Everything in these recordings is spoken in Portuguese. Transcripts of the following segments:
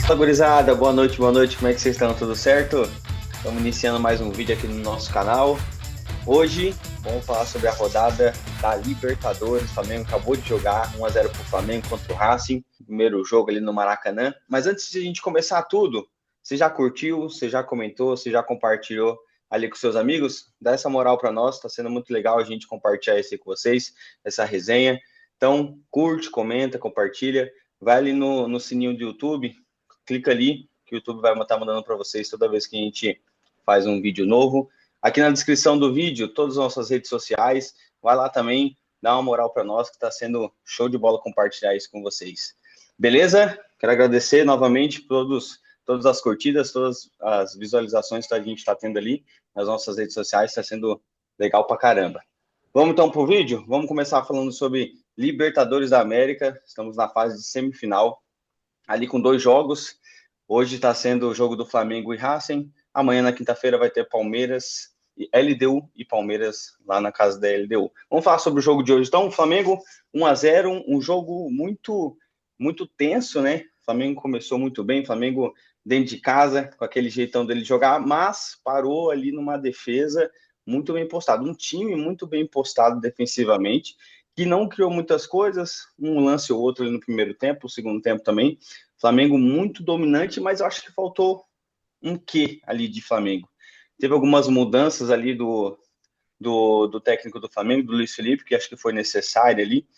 Fala, gurizada, boa noite, como é que vocês estão? Tudo certo? Estamos iniciando mais um vídeo aqui no nosso canal. Hoje vamos falar sobre a rodada da Libertadores. O Flamengo acabou de jogar 1-0 para o Flamengo contra o Racing, primeiro jogo ali no Maracanã. Mas antes de a gente começar tudo, você já curtiu, você já comentou, você já compartilhou ali com seus amigos? Dá essa moral para nós, está sendo muito legal a gente compartilhar isso aí com vocês, essa resenha. Então, curte, comenta, compartilha, vai ali no sininho do YouTube, clica ali, que o YouTube vai estar mandando para vocês toda vez que a gente faz um vídeo novo. Aqui na descrição do vídeo, todas as nossas redes sociais, vai lá também, dá uma moral para nós, que está sendo show de bola compartilhar isso com vocês. Beleza? Quero agradecer novamente por todas as curtidas, todas as visualizações que a gente está tendo ali nas nossas redes sociais, está sendo legal pra caramba. Vamos então para o vídeo? Vamos começar falando sobre Libertadores da América. Estamos na fase de semifinal, ali com 2 jogos. Hoje está sendo o jogo do Flamengo e Racing. Amanhã, na quinta-feira, vai ter Palmeiras, LDU e Palmeiras lá na casa da LDU. Vamos falar sobre o jogo de hoje. Então, o Flamengo 1-0, um jogo muito tenso, né? O Flamengo começou muito bem, o Flamengo dentro de casa, com aquele jeitão dele jogar, mas parou ali numa defesa muito bem postada. Um time muito bem postado defensivamente, que não criou muitas coisas, um lance ou outro ali no primeiro tempo, o segundo tempo também. Flamengo muito dominante, mas eu acho que faltou um quê ali de Flamengo. Teve algumas mudanças ali do técnico do Flamengo, do Luiz Felipe, que acho que foi necessário ali,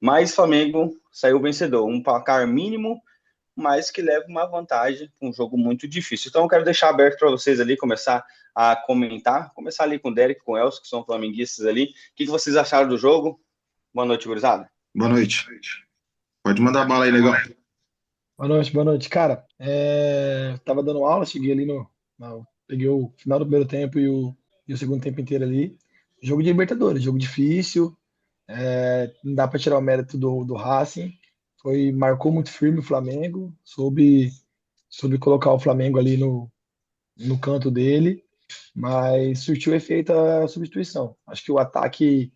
mas Flamengo saiu vencedor. Um placar mínimo, mas que leva uma vantagem, um jogo muito difícil. Então eu quero deixar aberto para vocês ali, começar a comentar, começar ali com o Derek, com o Elcio, que são flamenguistas ali. O que vocês acharam do jogo? Boa noite, gurizada. Boa noite. Pode mandar bala aí, legal. Boa noite, boa noite. Cara, tava dando aula, cheguei ali peguei o final do primeiro tempo e o segundo tempo inteiro ali. Jogo de Libertadores, jogo difícil, não dá para tirar o mérito do Racing. Marcou muito firme o Flamengo, soube colocar o Flamengo ali no canto dele, mas surtiu efeito a substituição. Acho que o ataque,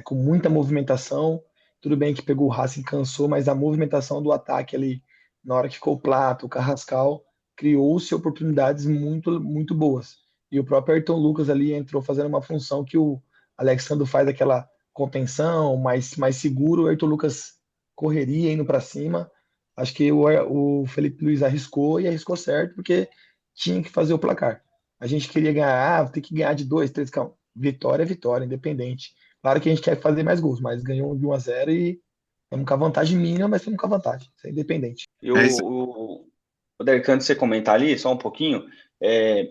com muita movimentação, tudo bem que pegou o Racing, cansou, mas a movimentação do ataque ali, na hora que ficou o Plato, o Carrascal, criou-se oportunidades muito, muito boas. E o próprio Ayrton Lucas ali entrou fazendo uma função que o Alexandre faz aquela contenção, mais seguro, o Ayrton Lucas correria indo para cima. Acho que o Felipe Luiz arriscou e arriscou certo, porque tinha que fazer o placar. A gente queria ganhar, tem que ganhar de 2, 3, calma. Vitória é vitória, independente. Claro que a gente quer fazer mais gols, mas ganhou de 1-0 e estamos com a vantagem mínima, mas estamos com a vantagem. Isso é independente. E É isso. o Derek, antes de você comentar ali, só um pouquinho,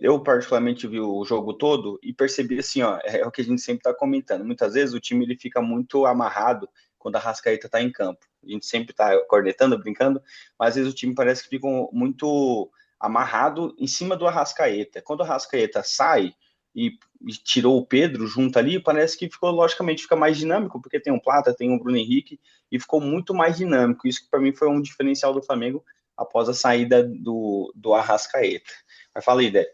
eu particularmente vi o jogo todo e percebi assim, ó, é o que a gente sempre está comentando. Muitas vezes o time ele fica muito amarrado quando a Arrascaeta está em campo. A gente sempre está cornetando, brincando, mas às vezes o time parece que fica muito amarrado em cima do Arrascaeta. Quando o Arrascaeta sai e tirou o Pedro junto ali, parece que ficou, logicamente, fica mais dinâmico, porque tem um Plata, tem um Bruno Henrique, e ficou muito mais dinâmico. Isso que para mim foi um diferencial do Flamengo após a saída do Arrascaeta. Mas fala aí, Derek.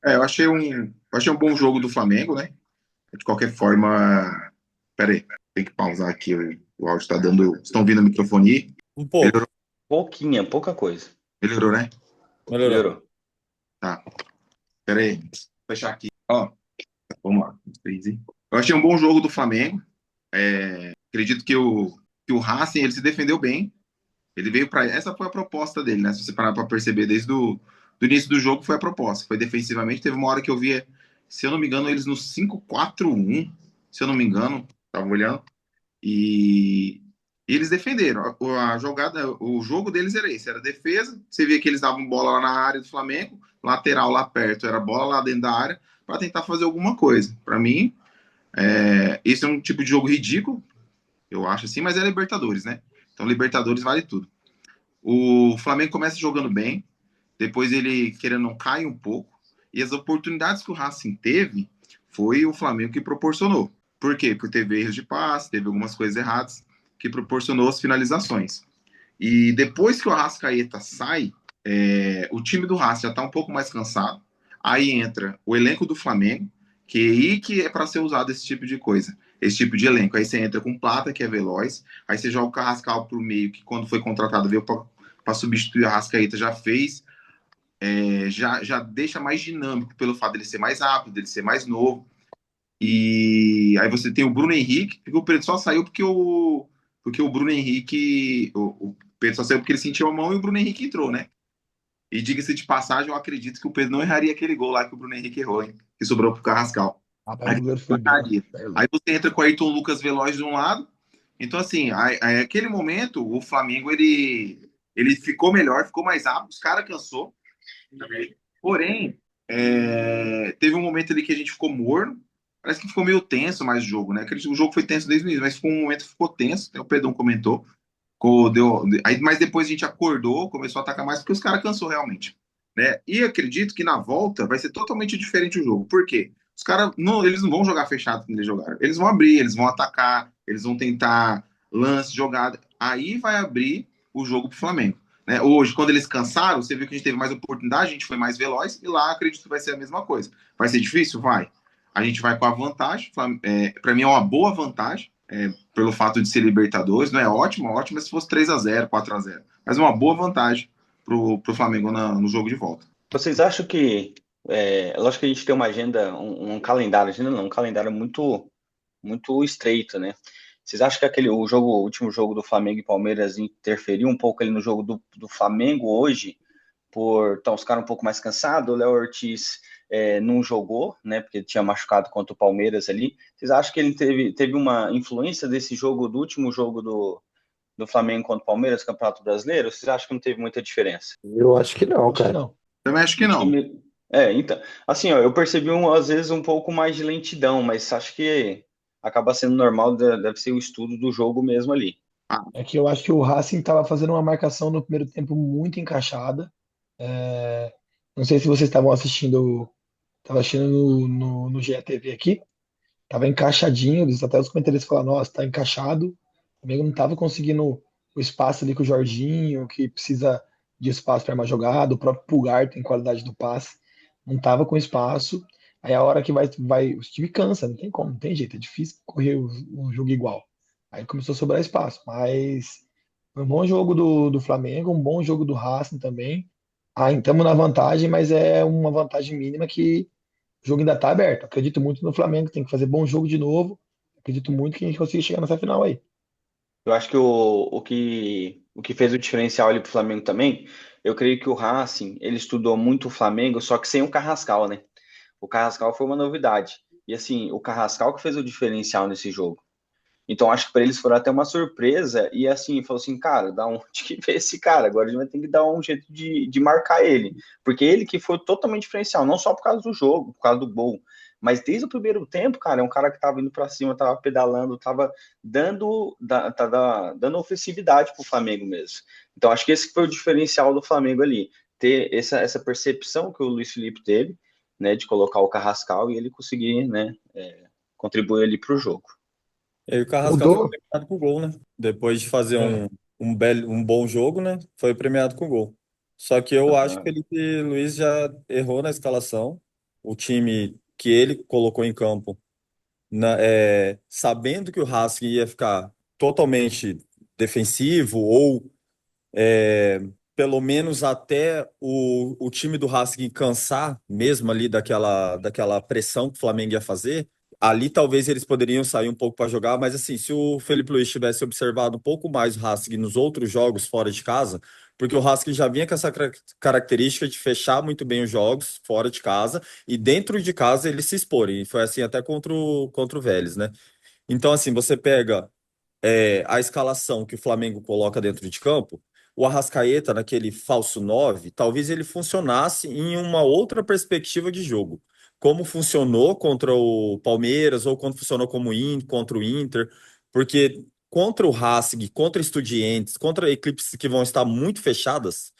Eu achei um bom jogo do Flamengo, né? De qualquer forma, peraí, tem que pausar aqui, o áudio está dando. Estão ouvindo a microfonia? Um pouco. Pouca coisa. Melhorou, né? Melhorou. Tá. Peraí, vou fechar aqui. Ó, vamos lá. Eu achei um bom jogo do Flamengo. Acredito que o Racing, ele se defendeu bem. Ele veio para. Essa foi a proposta dele, né? Se você parar para perceber, desde do início do jogo foi a proposta. Foi defensivamente. Teve uma hora que eu via, se eu não me engano, eles no 5-4-1. Se eu não me engano, tava olhando. E eles defenderam. A jogada, o jogo deles era esse: era defesa. Você via que eles davam bola lá na área do Flamengo, lateral lá perto, era bola lá dentro da área, para tentar fazer alguma coisa. Para mim, esse é um tipo de jogo ridículo, eu acho assim, mas é Libertadores, né? Então, Libertadores vale tudo. O Flamengo começa jogando bem, depois ele, querendo não, cai um pouco, e as oportunidades que o Racing teve, foi o Flamengo que proporcionou. Por quê? Porque teve erros de passe, teve algumas coisas erradas, que proporcionou as finalizações. E depois que o Arrascaeta sai, o time do Racing já está um pouco mais cansado, aí entra o elenco do Flamengo, que é para ser usado esse tipo de coisa. esse tipo de elenco. Aí você entra com Plata, que é veloz, aí você joga o Carrascal pro meio, que quando foi contratado veio para substituir a Rascaeta, já fez, já deixa mais dinâmico pelo fato dele ser mais rápido, dele ser mais novo. E aí você tem o Bruno Henrique, porque o Pedro só saiu porque o Bruno Henrique, o Pedro só saiu porque ele sentiu a mão e o Bruno Henrique entrou, né? E diga-se de passagem, eu acredito que o Pedro não erraria aquele gol lá que o Bruno Henrique errou, hein? Que sobrou pro Carrascal. Rapaz, o goleiro foi bem, mano. É Aí louco. você entra com o Ayrton Lucas Veloz de um lado. Então, assim, aí, aquele momento, o Flamengo, ele ficou melhor, ficou mais rápido, os caras cansou. Porém, teve um momento ali que a gente ficou morno. Parece que ficou meio tenso mais o jogo, né? Acredito que o jogo foi tenso desde o início, mas ficou um momento que ficou tenso. Até o Pedrão comentou. Mas depois a gente acordou, começou a atacar mais, porque os caras cansou realmente. Né? E acredito que na volta vai ser totalmente diferente o jogo. Por quê? Os caras eles não vão jogar fechado como eles jogaram. Eles vão abrir, eles vão atacar, eles vão tentar lance, jogada. Aí vai abrir o jogo pro Flamengo. Né? Hoje, quando eles cansaram, você viu que a gente teve mais oportunidade, a gente foi mais veloz, e lá acredito que vai ser a mesma coisa. Vai ser difícil? Vai. A gente vai com a vantagem. Para mim é uma boa vantagem. Pelo fato de ser Libertadores, não é ótimo, ótimo se fosse 3-0, 4-0. Mas é uma boa vantagem pro Flamengo no jogo de volta. Vocês acham que, lógico que a gente tem uma agenda, agenda não, um calendário muito, muito estreito, né? Vocês acham que o último jogo do Flamengo e Palmeiras interferiu um pouco ali no jogo do Flamengo hoje, por os caras um pouco mais cansados? O Léo Ortiz não jogou, né? Porque ele tinha machucado contra o Palmeiras ali. Vocês acham que ele teve uma influência desse jogo, do último jogo do Flamengo contra o Palmeiras, Campeonato Brasileiro? Vocês acham que não teve muita diferença? Eu acho que não, Acho que cara. não. Também acho que O não. time. Então, assim, ó, eu percebi às vezes um pouco mais de lentidão, mas acho que acaba sendo normal, deve ser o estudo do jogo mesmo ali. Ah, É que eu acho que o Racing estava fazendo uma marcação no primeiro tempo muito encaixada. É, não sei se vocês estavam assistindo, estava assistindo no GTV aqui. Tava encaixadinho, até os comentaristas falaram, nossa, tá encaixado. O Flamengo não tava conseguindo o espaço ali com o Jorginho, que precisa de espaço para mais jogada. O próprio Pulgar tem qualidade do passe, não tava com espaço. Aí a hora que o time cansa, não tem como, não tem jeito, é difícil correr o jogo igual. Aí começou a sobrar espaço, mas foi um bom jogo do Flamengo, um bom jogo do Racing também. Ah, estamos na vantagem, mas é uma vantagem mínima que o jogo ainda está aberto. Acredito muito no Flamengo, tem que fazer bom jogo de novo. Acredito muito que a gente consiga chegar nessa final aí. Eu acho que o que fez o diferencial ali pro Flamengo também, eu creio que o Racing, ele estudou muito o Flamengo, só que sem o Carrascal, né? O Carrascal foi uma novidade. E assim, o Carrascal que fez o diferencial nesse jogo. Então, acho que para eles foi até uma surpresa. E assim, falou assim, cara, dá onde que vê esse cara? Agora a gente vai ter que dar um jeito de marcar ele. Porque ele que foi totalmente diferencial, não só por causa do jogo, por causa do gol. Mas desde o primeiro tempo, cara, é um cara que tava indo para cima, tava pedalando, tava dando ofensividade pro Flamengo mesmo. Então, acho que esse foi o diferencial do Flamengo ali. Ter essa percepção que o Luiz Felipe teve, né, de colocar o Carrascal e ele conseguir, né, contribuir ali pro jogo. E aí o Carrascal foi Mudou? premiado com gol, né? Depois de fazer É. um bom jogo, né? Foi premiado com gol. Só que eu acho que o Aham. Felipe Luiz já errou na escalação. O time que ele colocou em campo, sabendo que o Racing ia ficar totalmente defensivo ou pelo menos até o time do Racing cansar mesmo ali daquela pressão que o Flamengo ia fazer, ali talvez eles poderiam sair um pouco para jogar, mas assim, se o Felipe Luiz tivesse observado um pouco mais o Racing nos outros jogos fora de casa, porque o Racing já vinha com essa característica de fechar muito bem os jogos fora de casa e dentro de casa eles se exporem, e foi assim até contra o Vélez, né? Então, assim, você pega a escalação que o Flamengo coloca dentro de campo, o Arrascaeta, naquele falso 9 talvez ele funcionasse em uma outra perspectiva de jogo. Como funcionou contra o Palmeiras ou quando funcionou contra o Inter, porque contra o Racing, contra Estudiantes, contra equipes que vão estar muito fechadas,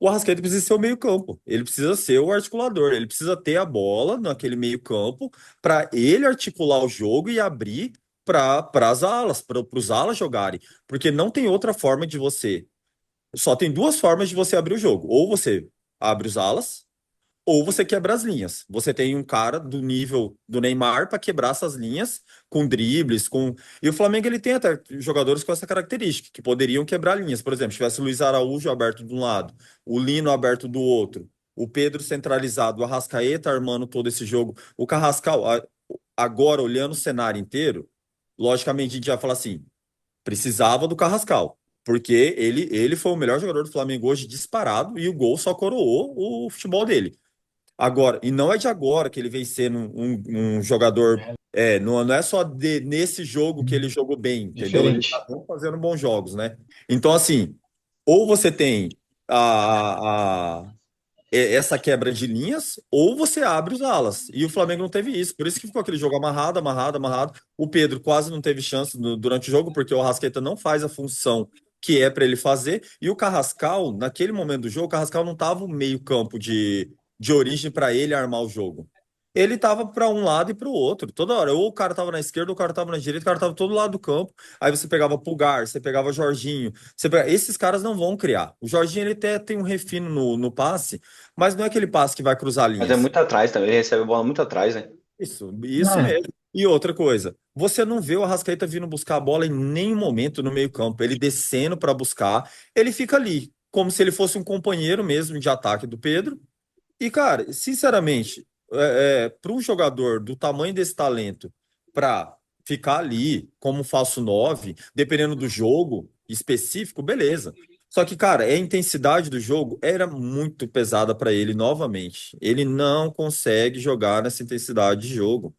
o Arrascaeta precisa ser o meio-campo, ele precisa ser o articulador, ele precisa ter a bola naquele meio-campo para ele articular o jogo e abrir para as alas, para os alas jogarem, porque não tem outra forma de você. Só tem duas formas de você abrir o jogo. Ou você abre os alas, ou você quebra as linhas. Você tem um cara do nível do Neymar para quebrar essas linhas com dribles, com. E o Flamengo ele tem até jogadores com essa característica, que poderiam quebrar linhas. Por exemplo, se tivesse o Luiz Araújo aberto de um lado, o Lino aberto do outro, o Pedro centralizado, o Arrascaeta armando todo esse jogo, o Carrascal, agora olhando o cenário inteiro, logicamente a gente vai falar assim, precisava do Carrascal, porque ele foi o melhor jogador do Flamengo hoje disparado e o gol só coroou o futebol dele. Agora, e não é de agora que ele vem sendo um jogador. Não é só nesse jogo que ele jogou bem, entendeu? Ele Diferente. tá fazendo bons jogos, né? Então, assim, ou você tem essa quebra de linhas, ou você abre os alas. E o Flamengo não teve isso. Por isso que ficou aquele jogo amarrado, amarrado, amarrado. O Pedro quase não teve chance durante o jogo, porque o Arrascaeta não faz a função que é para ele fazer. E o Carrascal, naquele momento do jogo, o Carrascal não estava no meio-campo de origem para ele armar o jogo. Ele tava para um lado e para o outro, toda hora. Ou o cara tava na esquerda, ou o cara tava na direita, o cara tava todo lado do campo. Aí você pegava Pulgar, você pegava Jorginho. Esses caras não vão criar. O Jorginho ele até tem um refino no passe, mas não é aquele passe que vai cruzar Mas é linhas. muito atrás também, ele recebe a bola muito atrás, né? Isso É, mesmo. E outra coisa, você não vê o Arrascaeta vindo buscar a bola em nenhum momento no meio-campo. Ele descendo para buscar, ele fica ali, como se ele fosse um companheiro mesmo de ataque do Pedro. E, cara, sinceramente, para um jogador do tamanho desse talento, para ficar ali como falso 9, dependendo do jogo específico, beleza. Só que, cara, a intensidade do jogo era muito pesada para ele novamente. Ele não consegue jogar nessa intensidade de jogo.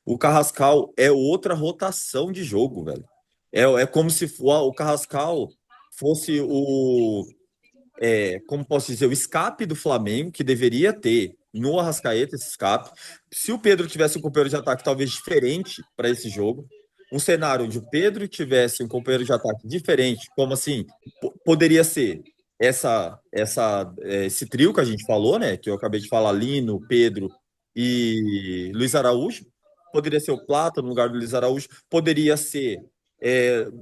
O Carrascal é outra rotação de jogo, velho. É como se o Carrascal fosse como posso dizer, o escape do Flamengo, que deveria ter no Arrascaeta esse escape. Se o Pedro tivesse um companheiro de ataque talvez diferente para esse jogo, um cenário onde o Pedro tivesse um companheiro de ataque diferente, como assim, poderia ser esse trio que a gente falou, né? Que eu acabei de falar, Lino, Pedro e Luiz Araújo. Poderia ser o Plata no lugar do Luiz Araújo. Poderia ser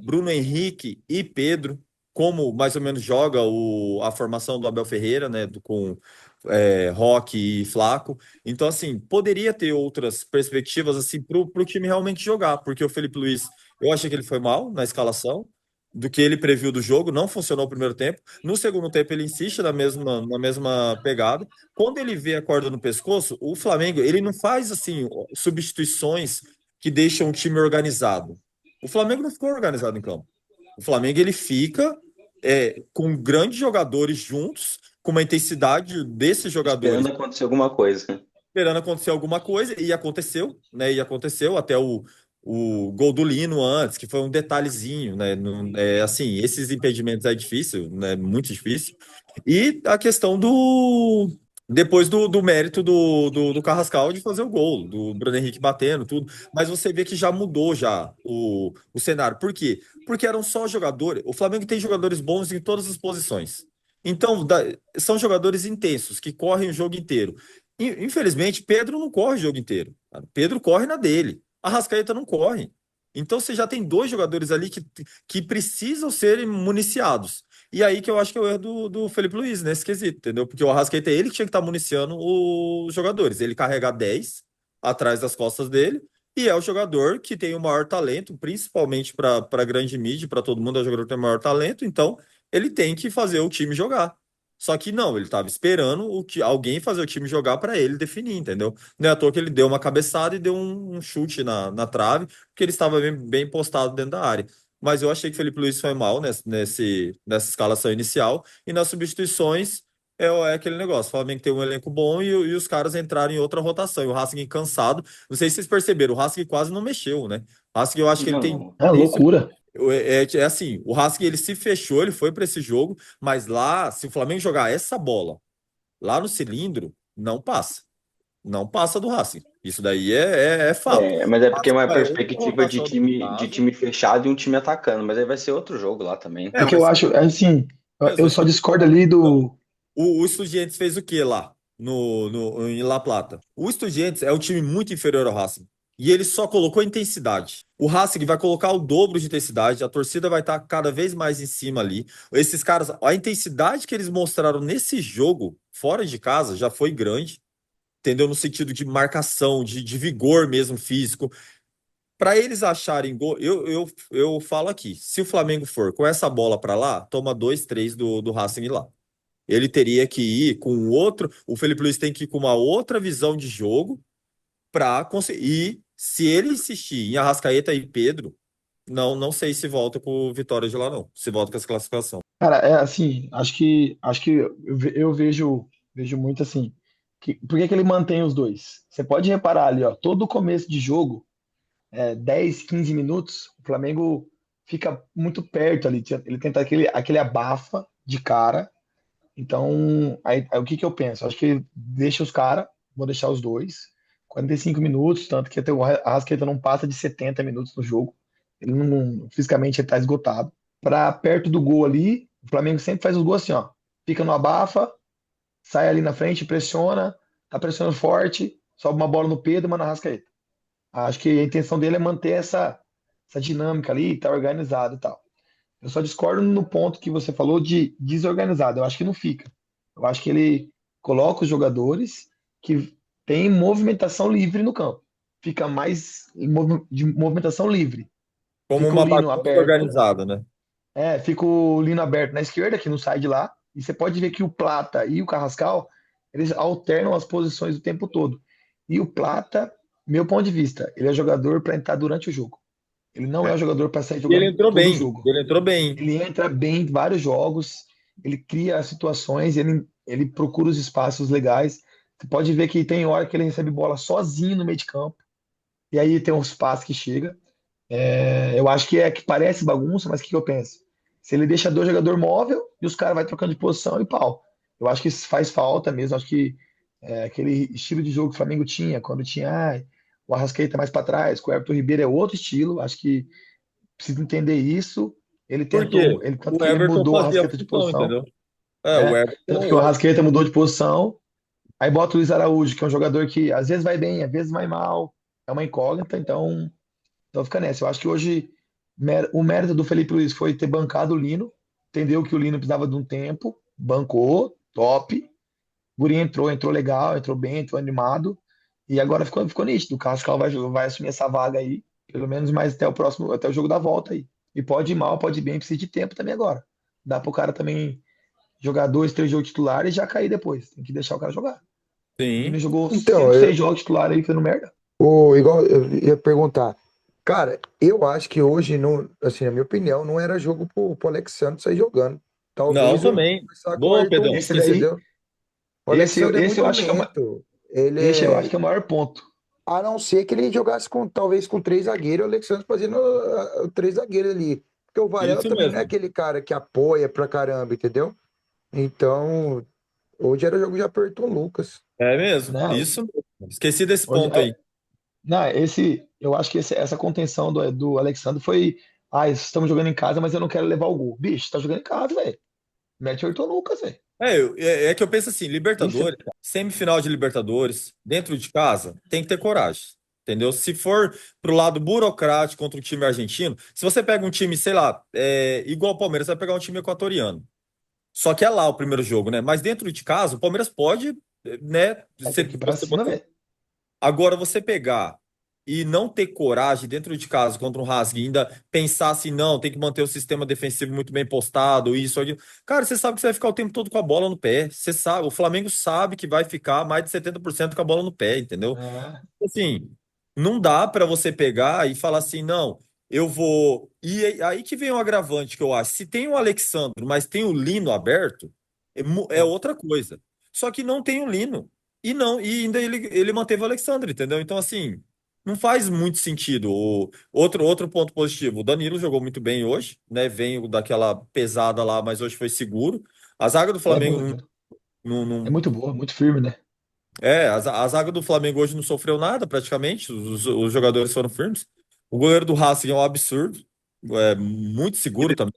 Bruno Henrique e Pedro, como mais ou menos joga a formação do Abel Ferreira, né, com Roque e Flaco. Então, assim, poderia ter outras perspectivas assim para o time realmente jogar, porque o Felipe Luiz, eu achei que ele foi mal na escalação, do que ele previu do jogo, não funcionou o primeiro tempo. No segundo tempo, ele insiste na mesma pegada. Quando ele vê a corda no pescoço, o Flamengo, ele não faz assim substituições que deixam o time organizado. O Flamengo não ficou organizado em campo. O Flamengo ele fica com grandes jogadores juntos, com uma intensidade desses jogadores Esperando acontecer alguma coisa, né? esperando acontecer alguma coisa, e aconteceu, né? E aconteceu até o gol do Lino antes, que foi um detalhezinho, né? Assim, esses impedimentos é difícil, né? Muito difícil. E a questão depois do mérito do Carrascal de fazer o gol, do Bruno Henrique batendo, tudo. Mas você vê que já mudou já o cenário. Por quê? Porque eram só jogadores. O Flamengo tem jogadores bons em todas as posições. Então, são jogadores intensos, que correm o jogo inteiro. Infelizmente, Pedro não corre o jogo inteiro. Cara. Pedro corre na dele. Arrascaeta não corre. Então você já tem dois jogadores ali que precisam ser municiados. E aí que eu acho que é o erro do Felipe Luiz nesse quesito, entendeu? Porque o Arrascaeta é ele que tinha que estar municiando os jogadores. Ele carrega 10 atrás das costas dele e é o jogador que tem o maior talento, principalmente para a grande mídia, para todo mundo é o jogador que tem o maior talento, então ele tem que fazer o time jogar. Só que não, ele estava esperando alguém fazer o time jogar para ele definir, entendeu? Não é à toa que ele deu uma cabeçada e deu um chute na trave, porque ele estava bem postado dentro da área. Mas eu achei que o Felipe Luiz foi mal nessa escalação inicial, e nas substituições é aquele negócio: o Flamengo tem um elenco bom e os caras entraram em outra rotação. E o Racing cansado, não sei se vocês perceberam, o Racing quase não mexeu, né? O Racing eu acho que ele tem. Não, é loucura. É assim, o Racing ele se fechou, ele foi para esse jogo, mas lá, se o Flamengo jogar essa bola lá no cilindro, não passa. Não passa do Racing. Isso daí é fato. mas é O porque é Racing uma vai outra perspectiva de rotação dentro de casa. time fechado e um time atacando, mas aí vai ser outro jogo lá também. É que Vai eu ser acho, assim, mesmo, eu vai só ser. discordo ali do. O Estudiantes fez o quê lá em La Plata? O Estudiantes é um time muito inferior ao Racing. E ele só colocou intensidade. O Racing vai colocar o dobro de intensidade, a torcida vai estar cada vez mais em cima ali. Esses caras, a intensidade que eles mostraram nesse jogo, fora de casa, já foi grande. entendeu? No sentido de marcação, de vigor mesmo físico. Para eles acharem gol, eu falo aqui: se o Flamengo for com essa bola para lá, toma 2, 3 do Racing lá. Ele teria que ir com outro. O Felipe Luiz tem que ir com uma outra visão de jogo para conseguir. E se ele insistir em Arrascaeta e Pedro, não sei se volta com o Vitória de lá, não. Se volta com essa classificação. Cara, é assim, acho que eu vejo muito assim, por que que ele mantém os dois? Você pode reparar ali, ó, todo começo de jogo, 10, 15 minutos, o Flamengo fica muito perto ali, ele tenta aquele abafa de cara. Então, aí o que que eu penso? Acho que deixa os caras, vou deixar os dois, 45 minutos, tanto que até o Arrascaeta não passa de 70 minutos no jogo. Ele não, fisicamente ele tá esgotado. Para perto do gol ali, o Flamengo sempre faz os gols assim, ó. Fica no abafa, sai ali na frente, pressiona, tá pressionando forte, sobe uma bola no Pedro, uma na Arrascaeta. Acho que a intenção dele é manter essa dinâmica ali, tá organizado e tal. Eu só discordo no ponto que você falou de desorganizado. Eu acho que não fica. Eu acho que ele coloca os jogadores que têm movimentação livre no campo. Fica mais de movimentação livre. Como Fica o uma Lino bagunça aberto. organizada, né? Fica o Lino aberto na esquerda, que não sai de lá. E você pode ver que o Plata e o Carrascal, eles alternam as posições o tempo todo. E o Plata, meu ponto de vista, ele é jogador para entrar durante o jogo. Ele não é É, um jogador para sair E ele jogando entrou todo o bem. jogo. Ele entrou bem. Ele entra bem em vários jogos, ele cria situações, ele procura os espaços legais. Você pode ver que tem hora que ele recebe bola sozinho no meio de campo, e aí tem uns passes que chega. Eu acho que parece bagunça, mas o que eu penso? Se ele deixa dois jogador móvel e os caras vai trocando de posição e pau. Eu acho que isso faz falta mesmo. Acho que aquele estilo de jogo que o Flamengo tinha, quando tinha o Arrascaeta mais para trás, com o Everton Ribeiro é outro estilo. Acho que precisa entender isso. Ele Por quê? tentou, tanto O que ele Everton mudou o fazia a Arrascaeta de função, posição, entendeu? É, o né? Everton. Tanto que o Arrascaeta mudou de posição, aí bota o Luiz Araújo, que é um jogador que às vezes vai bem, às vezes vai mal, é uma incógnita, então fica nessa. Eu acho que hoje o mérito do Felipe Luiz foi ter bancado o Lino, entendeu que o Lino precisava de um tempo, bancou, top. O Guri entrou legal, entrou bem, entrou animado, e agora ficou nítido. O Carrascal vai assumir essa vaga aí, pelo menos mais até o próximo, até o jogo da volta aí. E pode ir mal, pode ir bem, precisa de tempo também agora. Dá pro cara também jogar 2, 3 jogos titulares e já cair depois. Tem que deixar o cara jogar. O Vini Sim. jogou Então, 5, 6 jogos titulares aí fazendo merda. igual eu ia perguntar, cara, eu acho que hoje, não, assim, na minha opinião, não era jogo pro Alexandre sair jogando. Não, Talvez eu também. começar com o Boa, Ayrton Pedrão. Esse Lucas, daí, entendeu? O esse, Alexandre é esse eu muito acho que é lento. Ele esse eu acho é. que é o maior ponto. A não ser que ele jogasse talvez com três zagueiros, o Alexandre fazendo três zagueiros ali. Porque o Varela Isso também não é mesmo. aquele cara que apoia pra caramba, entendeu? Então, hoje era jogo de Ayrton Lucas. É mesmo. Não, Isso mesmo. Esqueci desse hoje, ponto aí. não, eu acho que essa contenção do Alexandre foi. Estamos jogando em casa, mas eu não quero levar o gol. Bicho, tá jogando em casa, velho. Mete o Ayrton Lucas, velho. É que eu penso assim, Isso, Libertadores, cara, semifinal de Libertadores, dentro de casa, tem que ter coragem. Entendeu? Se for pro lado burocrático contra o time argentino, se você pega um time, sei lá, igual o Palmeiras, você vai pegar um time equatoriano. Só que é lá o primeiro jogo, né? Mas dentro de casa, o Palmeiras pode, né? tem que ir pra cima, velho. Agora, você pegar e não ter coragem dentro de casa contra um Rasgue, ainda pensar assim, não, tem que manter o sistema defensivo muito bem postado, isso, aquilo. Cara, você sabe que você vai ficar o tempo todo com a bola no pé. Você sabe, o Flamengo sabe que vai ficar mais de 70% com a bola no pé, entendeu? É, Assim, não dá para você pegar e falar assim, não, eu vou. E aí que vem um agravante que eu acho. Se tem o Alexandre, mas tem o Lino aberto, é outra coisa. Só que não tem o Lino. E ainda ele manteve o Alexandre, entendeu? Então, assim, não faz muito sentido. Outro ponto positivo, o Danilo jogou muito bem hoje, né? Veio daquela pesada lá, mas hoje foi seguro. A zaga do é, Flamengo é não, muito boa, muito firme, né? a zaga do Flamengo hoje não sofreu nada, praticamente. Os jogadores foram firmes. O goleiro do Racing é um absurdo. É muito seguro também.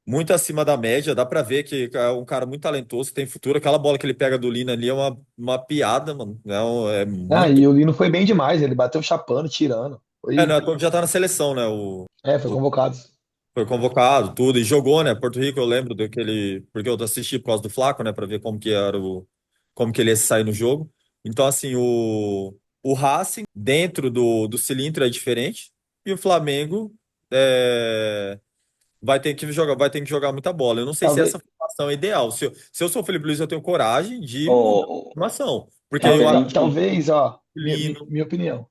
Muito acima da média. Dá pra ver que é um cara muito talentoso, tem futuro. Aquela bola que ele pega do Lina ali é uma piada, mano. É muito. E o Lino foi bem demais. Ele bateu chapando, tirando. Não, é todo já tá na seleção, né? Foi convocado. Foi convocado, tudo, e jogou, né? Porto Rico, eu lembro daquele. Porque eu assisti por causa do Flaco, né? Pra ver como que era como que ele ia sair no jogo. Então, assim, o Racing dentro do cilindro é diferente e o Flamengo é, vai ter que jogar muita bola. Eu não sei se essa Talvez, formação é ideal. Se eu sou o Felipe Luiz, eu tenho coragem de mudar a Ô, formação, porque aí eu acho independente. talvez, ó, que o Lino. minha opinião.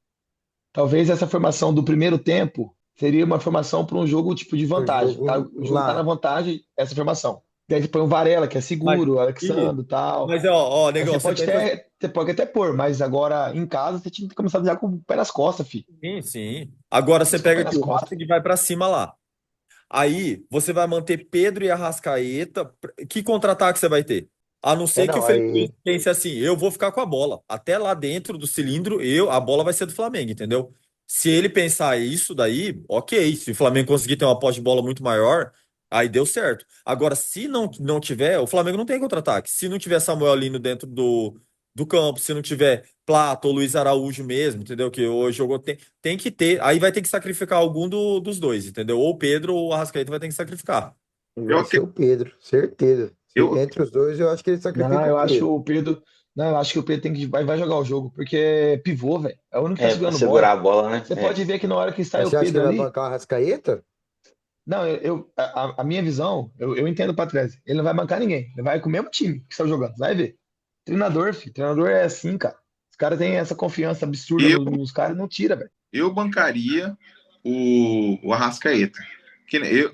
Talvez essa formação do primeiro tempo seria uma formação para um jogo tipo de O vantagem, tá? jogo O jogo tá na lá. vantagem, essa formação. Daí você põe o Varela, que é Mas, seguro, o Ih, Alexandre e tal. mas ó, Aí negão, você pensa. você pode até pôr, mas agora em casa você tinha que começar já com o pé nas costas, filho. Sim, sim. Agora você Começa com o pega pé aqui nas o costas. Racing e vai pra cima lá. Aí você vai manter Pedro e Arrascaeta. Que contra-ataque você vai ter? A não É, ser que o não, Felipe Luiz aí. pense assim: eu vou ficar com a bola. Até lá dentro do cilindro, a bola vai ser do Flamengo, entendeu? Se ele pensar isso daí, ok. Se o Flamengo conseguir ter uma posse de bola muito maior, aí deu certo. Agora, se não tiver, o Flamengo não tem contra-ataque. Se não tiver Samuel Lino dentro do campo, se não tiver Plata ou Luiz Araújo mesmo, entendeu? Que hoje jogou, tem que ter. Aí vai ter que sacrificar algum dos dois, entendeu? Ou o Pedro ou o Arrascaeta vai ter que sacrificar. Eu, Vai ser acre- o Pedro, certeza. eu, Entre os dois, eu acho que ele Não, sacrifica o eu acho que Pedro. o Pedro. Não, eu acho que o Pedro vai jogar o jogo, porque é pivô, velho. É o único que tá É, pra segurando segurar bola. a bola, né? Você É. pode ver que na hora que sai Mas o você acha que Pedro ele vai ali. bancar o Arrascaeta? Não, a minha visão, eu entendo o Patrese. Ele não vai bancar ninguém. Ele vai com o mesmo time que está jogando. Vai ver. Treinador, filho. Treinador é assim, cara. Os caras têm essa confiança absurda eu, nos caras e não tira, velho. eu bancaria o Arrascaeta.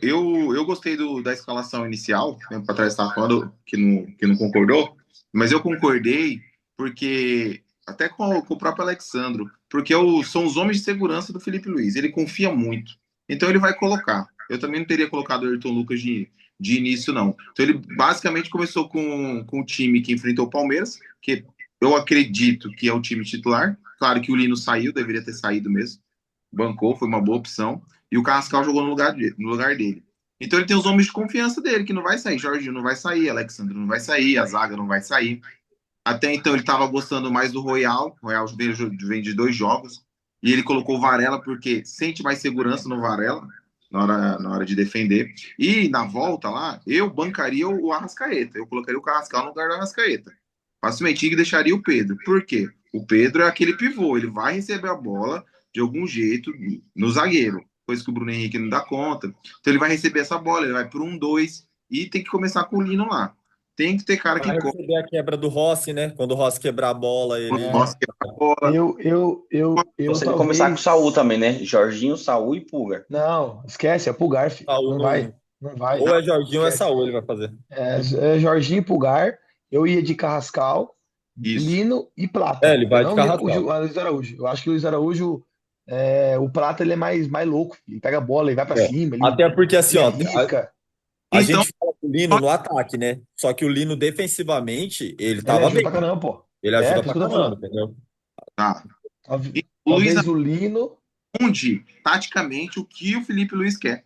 Eu gostei da escalação inicial, tempo atrás estava falando que não concordou, mas eu concordei porque, até com o próprio Alexandro, porque são os homens de segurança do Felipe Luiz, ele confia muito, então ele vai colocar. Eu também não teria colocado o Ayrton Lucas de início, não. Então ele basicamente começou com o time que enfrentou o Palmeiras, que eu acredito que é o time titular. Claro que o Lino saiu, deveria ter saído mesmo, bancou, foi uma boa opção. E o Carrascal jogou no lugar dele. Então ele tem os homens de confiança dele, que não vai sair. Jorginho não vai sair, Alexandre não vai sair, a zaga não vai sair. Até então ele estava gostando mais do Royal. O Royal vem de 2 jogos. E ele colocou o Varela porque sente mais segurança no Varela na hora de defender. E na volta lá, eu bancaria o Arrascaeta. Eu colocaria o Carrascal no lugar do Arrascaeta. Facilmente e deixaria o Pedro. Por quê? O Pedro é aquele pivô, ele vai receber a bola de algum jeito no zagueiro, coisa que o Bruno Henrique não dá conta. Então ele vai receber essa bola, ele vai por 1-2 e tem que começar com o Lino lá. Tem que ter cara que Vai corre, receber a quebra do Rossi, né? Quando o Rossi quebrar a bola, ele. É, que a bola. eu Se ele começar com o Saúl talvez. também, né? Jorginho, Saúl e Pulgar. Não, esquece, é Pulgar, filho. Saúl Não vai. não. Não vai. Ou é Jorginho ou é Esquece. Saúl, ele vai fazer. É Jorginho e Pulgar. Eu ia de Carrascal, Isso. Lino e É, Plata. ele Eu vai de não ia com Carrascal. o Luiz Araújo. Eu acho que o Luiz Araújo, o Plata, ele é mais louco, filho. Ele pega a bola, ele vai pra É. cima, Até porque, assim, ele ó, arrisca. a Então, gente fala do Lino no ataque, né? Só que o Lino defensivamente, ele Ele tava ajuda bem. pra caramba, pô. Ele É, ajuda por isso pra que eu tô caramba, falando. entendeu? tá. E o Luiz Talvez o Lino. responde taticamente o que o Felipe Luiz quer.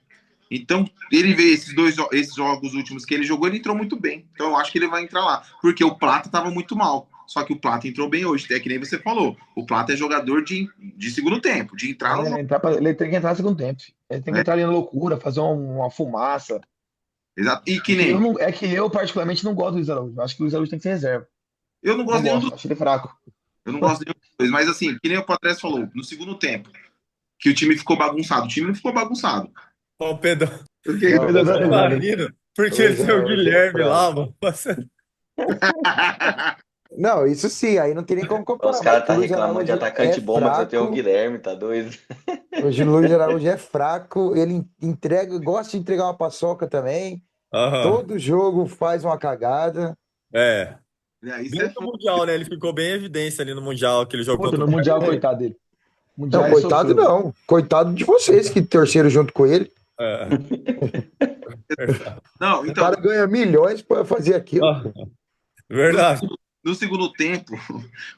Então, ele vê esses jogos últimos que ele jogou, ele entrou muito bem. Então, eu acho que ele vai entrar lá. Porque o Plata estava muito mal. Só que o Plata entrou bem hoje. É que nem você falou. O Plata é jogador de segundo tempo, de entrar no jogo. Ele tem que entrar no segundo tempo, filho. Ele tem que Né? entrar ali na loucura, fazer uma fumaça. Exato. E que É que eu, nem. não, é que eu, particularmente, não gosto do Luiz Araújo. Eu acho que o Luiz Araújo tem que ser reserva. Eu não Não gosto nenhum dos gosto, acho ele fraco. Eu não gosto nenhum dos dois. Mas assim, que nem o Patrese falou, no segundo tempo, que o time ficou bagunçado. O time não ficou bagunçado. Ó, o Pedro, Porque. O Não, Pedro Luiz dá você tá risada Araújo, ali. rindo porque ele Luiz tem o Araújo é Guilherme lá, fraco. mano. Não, isso sim, aí não tem nem como Os comparar, mas caras que o tá Luiz reclamando de Araújo é atacante bom, mas eu tenho o fraco. Guilherme, tá doido? Hoje o Luiz Araújo é fraco, ele entrega, gosta de entregar uma paçoca também. Aham. Todo jogo faz uma cagada. É. Isso é Desde o foda. Mundial, né? Ele ficou bem em evidência ali no Mundial, aquele jogo Puta, contra o no Mundial, Paraguai. coitado dele. Não, Mundial ele coitado sofreu, velho. não. Coitado de vocês que torceram junto com ele. É. Não, O então, cara ganha milhões para fazer aquilo, Ah, pô. no verdade. no segundo tempo,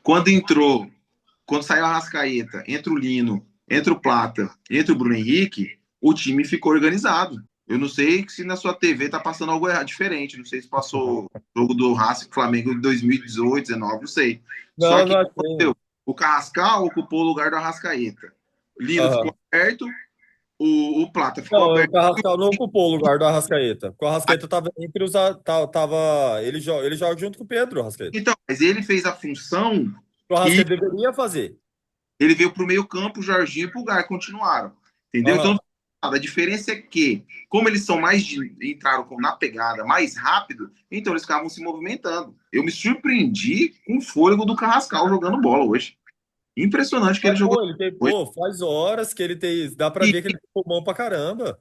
quando entrou, quando saiu a Rascaeta, entra o Lino, entra o Plata, entra o Bruno Henrique, o time ficou organizado. Eu não sei se na sua TV tá passando algo errado, diferente. Não sei se passou o jogo do Racing Flamengo de 2018, 19, não sei. Só Não, que não achei. o Carrascal ocupou o lugar do Arrascaeta. Lino ficou Aham. aberto, o Plata ficou Não, o aberto. Carrascal não ocupou o lugar do Arrascaeta. Porque o Arrascaeta tava entre os. Tava, ele joga junto com o Pedro, o Arrascaeta. Então, mas ele fez a função O E Arrascaeta deveria fazer. ele veio para o meio campo, o Jorginho e o Pulgar continuaram. Entendeu? Então, Aham. a diferença é que, como eles são entraram na pegada mais rápido, então eles ficavam se movimentando. Eu me surpreendi com o fôlego do Carrascal jogando bola hoje. Impressionante que ele Mas, jogou pô, ele tem, hoje. pô, faz horas que ele tem. Dá pra E ver que ele tem pulmão pra caramba.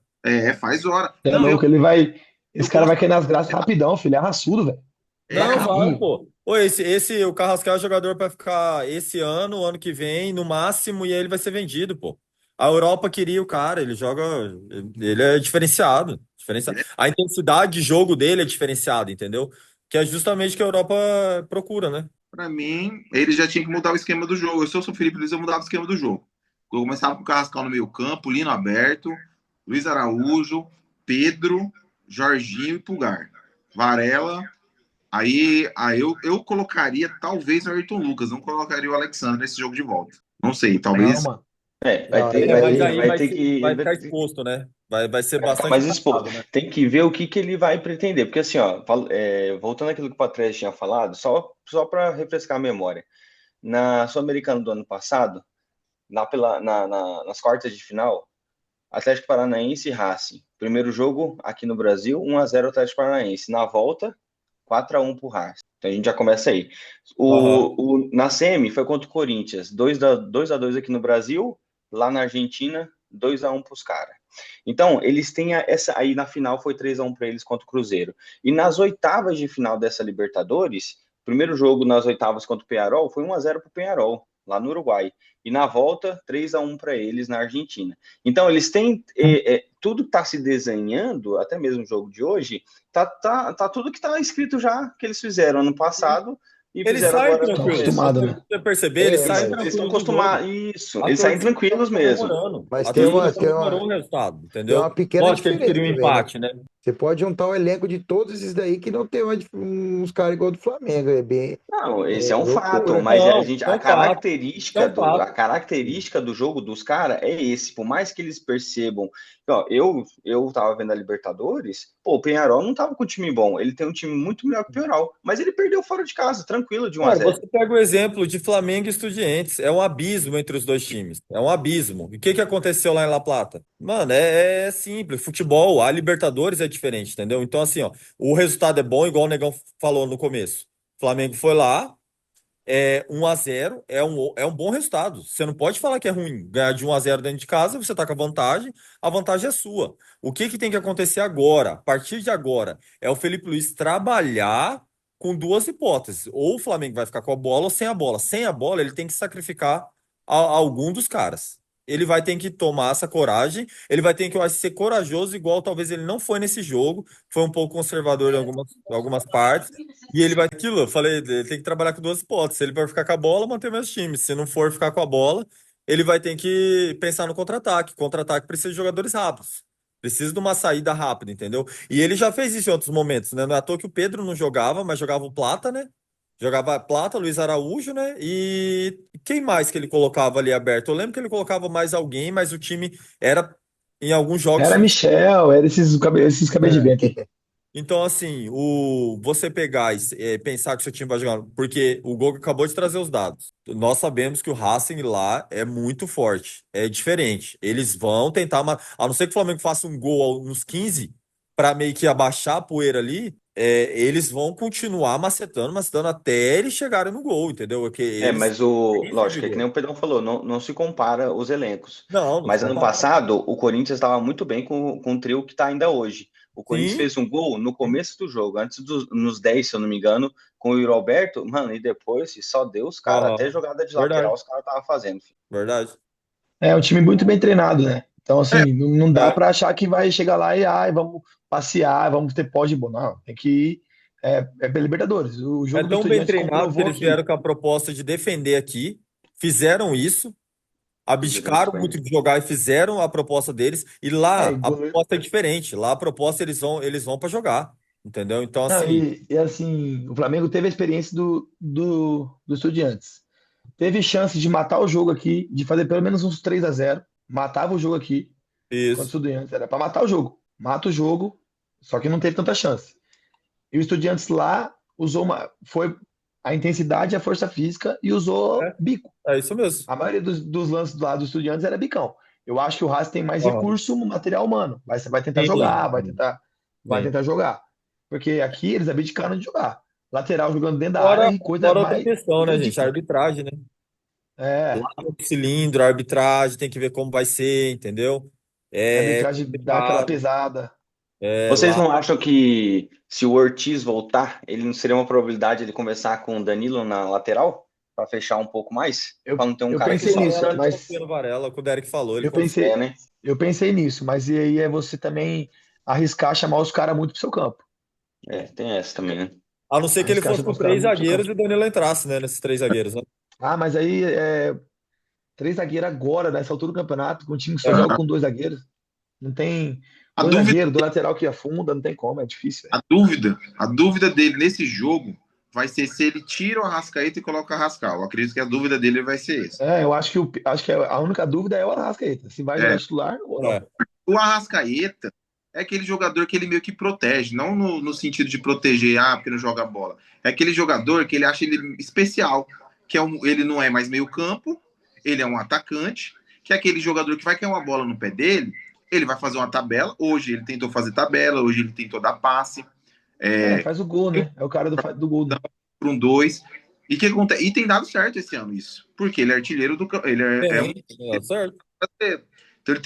faz hora. É Não, louco, ele vai. eu Esse cara vai gosto. cair nas graças rapidão, filho. É raçudo, velho. Não, vai, Brabinho. pô. Pô, o Carrascal é jogador pra ficar esse ano, ano que vem, no máximo, e aí ele vai ser vendido, pô. A Europa queria o cara, ele joga. Ele é diferenciado. Ele A intensidade de jogo dele é diferenciada, entendeu? Que é justamente o que a Europa procura, né? Para mim, ele já tinha que mudar o esquema do jogo. Se eu sou o Felipe Luiz, eu mudava o esquema do jogo. Eu começava com o Carrascal no meio campo, Lino aberto, Luiz Araújo, Pedro, Jorginho e Pulgar. Varela. Aí eu colocaria talvez o Ayrton Lucas, não colocaria o Alexandre nesse jogo de volta. Não sei, Não, talvez. mano. Vai Não, ter, aí, Mas vai, aí aí, vai ter que. vai Ele vai ficar ter exposto, né? Vai ser vai ficar bastante mais exposto. marcado, né? Tem que ver o que, que ele vai pretender. Porque assim, ó, voltando àquilo que o Patrick tinha falado, só para refrescar a memória. Na Sul-Americana do ano passado, nas quartas de final, Atlético Paranaense e Racing. Primeiro jogo aqui no Brasil, 1-0 Atlético Paranaense. Na volta, 4-1 pro Racing. Então a gente já começa aí. Aham. Na semi foi contra o Corinthians, 2-2 aqui no Brasil, lá na Argentina, 2-1 pros caras. Então, eles têm essa. Aí na final foi 3-1 para eles contra o Cruzeiro. E nas oitavas de final dessa Libertadores, primeiro jogo nas oitavas contra o Peñarol foi 1-0 para o Peñarol, lá no Uruguai. E na volta, 3-1 para eles na Argentina. Então, eles têm. Tudo está se desenhando, até mesmo o jogo de hoje, tá tudo que está escrito já, que eles fizeram ano passado e Eles fizeram saem agora no estão tranquilos. Se começo. acostumados, você né? você perceber, eles É, saem Eles estão tranquilos do jogo. acostumados. Isso, A eles saem torcida tá tranquilos mesmo. comemorando. mas A tem torcida uma, comemorou o resultado, tem uma entendeu? pequena Lógico que eles diferença queriam um também, né? empate, né? Você pode juntar o elenco de todos esses daí que não tem uns caras igual do Flamengo. É bem Não, esse é um fato, loucura. mas Não, é a um fato. É característica um do, a fato. característica do jogo dos caras é esse. Por mais que eles percebam, ó, eu tava vendo a Libertadores, pô, o Peñarol não tava com um time bom, ele tem um time muito melhor que o Peñarol, mas ele perdeu fora de casa, tranquilo, de 1 a Cara, 0. você pega o exemplo de Flamengo e Estudiantes. É um abismo entre os dois times. É um abismo. E o que que aconteceu lá em La Plata? Mano, é simples. Futebol, a Libertadores é diferente, entendeu? Então, assim, ó, o resultado é bom, igual o Negão falou no começo. O Flamengo foi lá, 1-0 é um bom resultado. Você não pode falar que é ruim. Ganhar de 1-0 dentro de casa, você tá com a vantagem é sua. O que que tem que acontecer agora, a partir de agora, é o Felipe Luiz trabalhar com duas hipóteses. Ou o Flamengo vai ficar com a bola ou sem a bola. Sem a bola, ele tem que sacrificar algum dos caras. Ele vai ter que tomar essa coragem, ele vai ter que, eu acho, ser corajoso, igual talvez ele não foi nesse jogo, foi um pouco conservador em algumas partes, e ele vai aquilo, eu falei, ele tem que trabalhar com duas hipóteses. Se ele for ficar com a bola, manter o mesmo time. Se não for ficar com a bola, ele vai ter que pensar no contra-ataque. Contra-ataque precisa de jogadores rápidos. Precisa de uma saída rápida, entendeu? E ele já fez isso em outros momentos, né? Não é à toa que o Pedro não jogava, mas jogava o Plata, né? Jogava Plata, Luiz Araújo, né? E quem mais que ele colocava ali aberto? Eu lembro que ele colocava mais alguém, mas o time era, em alguns jogos, Era tinha. Michel, era esses cabelos de vento aí. Então, assim, você pegar e pensar que o seu time vai jogar, porque o Goga acabou de trazer os dados. Nós sabemos que o Racing lá é muito forte, é diferente. Eles vão tentar, a não ser que o Flamengo faça um gol nos 15 para meio que abaixar a poeira ali, eles vão continuar macetando, macetando até eles chegarem no gol, entendeu? Porque eles Mas têm lógico, é que nem servidor. o Pedrão falou, não se compara os elencos. Não, não se Mas ano compara. passado, o Corinthians estava muito bem com o trio que está ainda hoje. O Corinthians Sim, fez um gol no sim. começo do jogo, nos 10, se eu não me engano, com o Yuri Alberto, mano, e depois, só Deus, cara, até Aham. jogada de lateral Verdade, os caras estavam fazendo, filho. verdade. É um time muito bem treinado, né? Então, É, assim, não dá É. pra achar que vai chegar lá e vamos passear, vamos ter pó de bola. Não, tem que ir. Pra Libertadores. O É jogo do tão bem Estudiantes treinado que comprovou eles que vieram com a proposta de defender aqui, fizeram isso, Fizeram muito abdicaram bem. muito de jogar e fizeram a proposta deles. E lá e a goleiro. proposta é diferente. Lá a proposta eles vão para jogar, entendeu? Então Não, assim, assim, o Flamengo teve a experiência do Estudiantes. Teve chance de matar o jogo aqui, de fazer pelo menos uns 3-0. Matava o jogo aqui contra o isso. Estudiantes. Era pra matar o jogo. Mata o jogo, só que não teve tanta chance. E o Estudiantes lá usou uma. Foi. a intensidade e a força física e usou bico. É isso mesmo. A maioria dos lances do lado dos Estudiantes era bicão. Eu acho que o Haas tem mais Aham. recurso no material humano. Vai tentar jogar, Sim, vai sim. tentar jogar. Porque aqui eles abdicaram de jogar. Lateral jogando dentro da área Fora, e coisa fora outra mais questão, né, gente? A ridícula. arbitragem, né? Lá É, no cilindro, a arbitragem, tem que ver como vai ser, entendeu? a É arbitragem dá aquela complicado. pesada. Vocês Lá, não acham que se o Ortiz voltar, ele não seria uma probabilidade de começar com o Danilo na lateral? Para fechar um pouco mais? Para não ter um Eu cara que pensei o sobe nisso, Varela tanto? mas confia no Varela, o que o Derek falou, ele eu confia. É, pensei, né? eu pensei nisso, mas e aí é você também arriscar chamar os caras muito pro seu campo. É, tem essa também, né? A não ser que ele Arriscar fosse chamar com os caras três muito pro seu zagueiros campo. e o Danilo entrasse, né? Nesses três zagueiros, né? Ah, mas aí três zagueiros agora, nessa altura do campeonato, com um time que só joga Aham. com dois zagueiros. Não tem A dois dúvida, zagueiros, do lateral que afunda, não tem como, é difícil, velho. a dúvida dele nesse jogo vai ser se ele tira o Arrascaeta e coloca o Arrascal. Eu acredito que a dúvida dele vai ser essa. Eu acho que a única dúvida é o Arrascaeta, se vai jogar É, titular ou não. É. o Arrascaeta é aquele jogador que ele meio que protege, não no sentido de proteger, porque não joga bola. É aquele jogador que ele acha ele especial, que ele não é mais meio campo, ele é um atacante, que é aquele jogador que vai cair uma bola no pé dele, ele vai fazer uma tabela. Hoje ele tentou fazer tabela, hoje ele tentou dar passe, Faz o gol, né? É o cara do gol, né? para um dois. E que acontece? E tem dado certo esse ano isso, porque ele é artilheiro do ele é um. Tem, certo. Então ele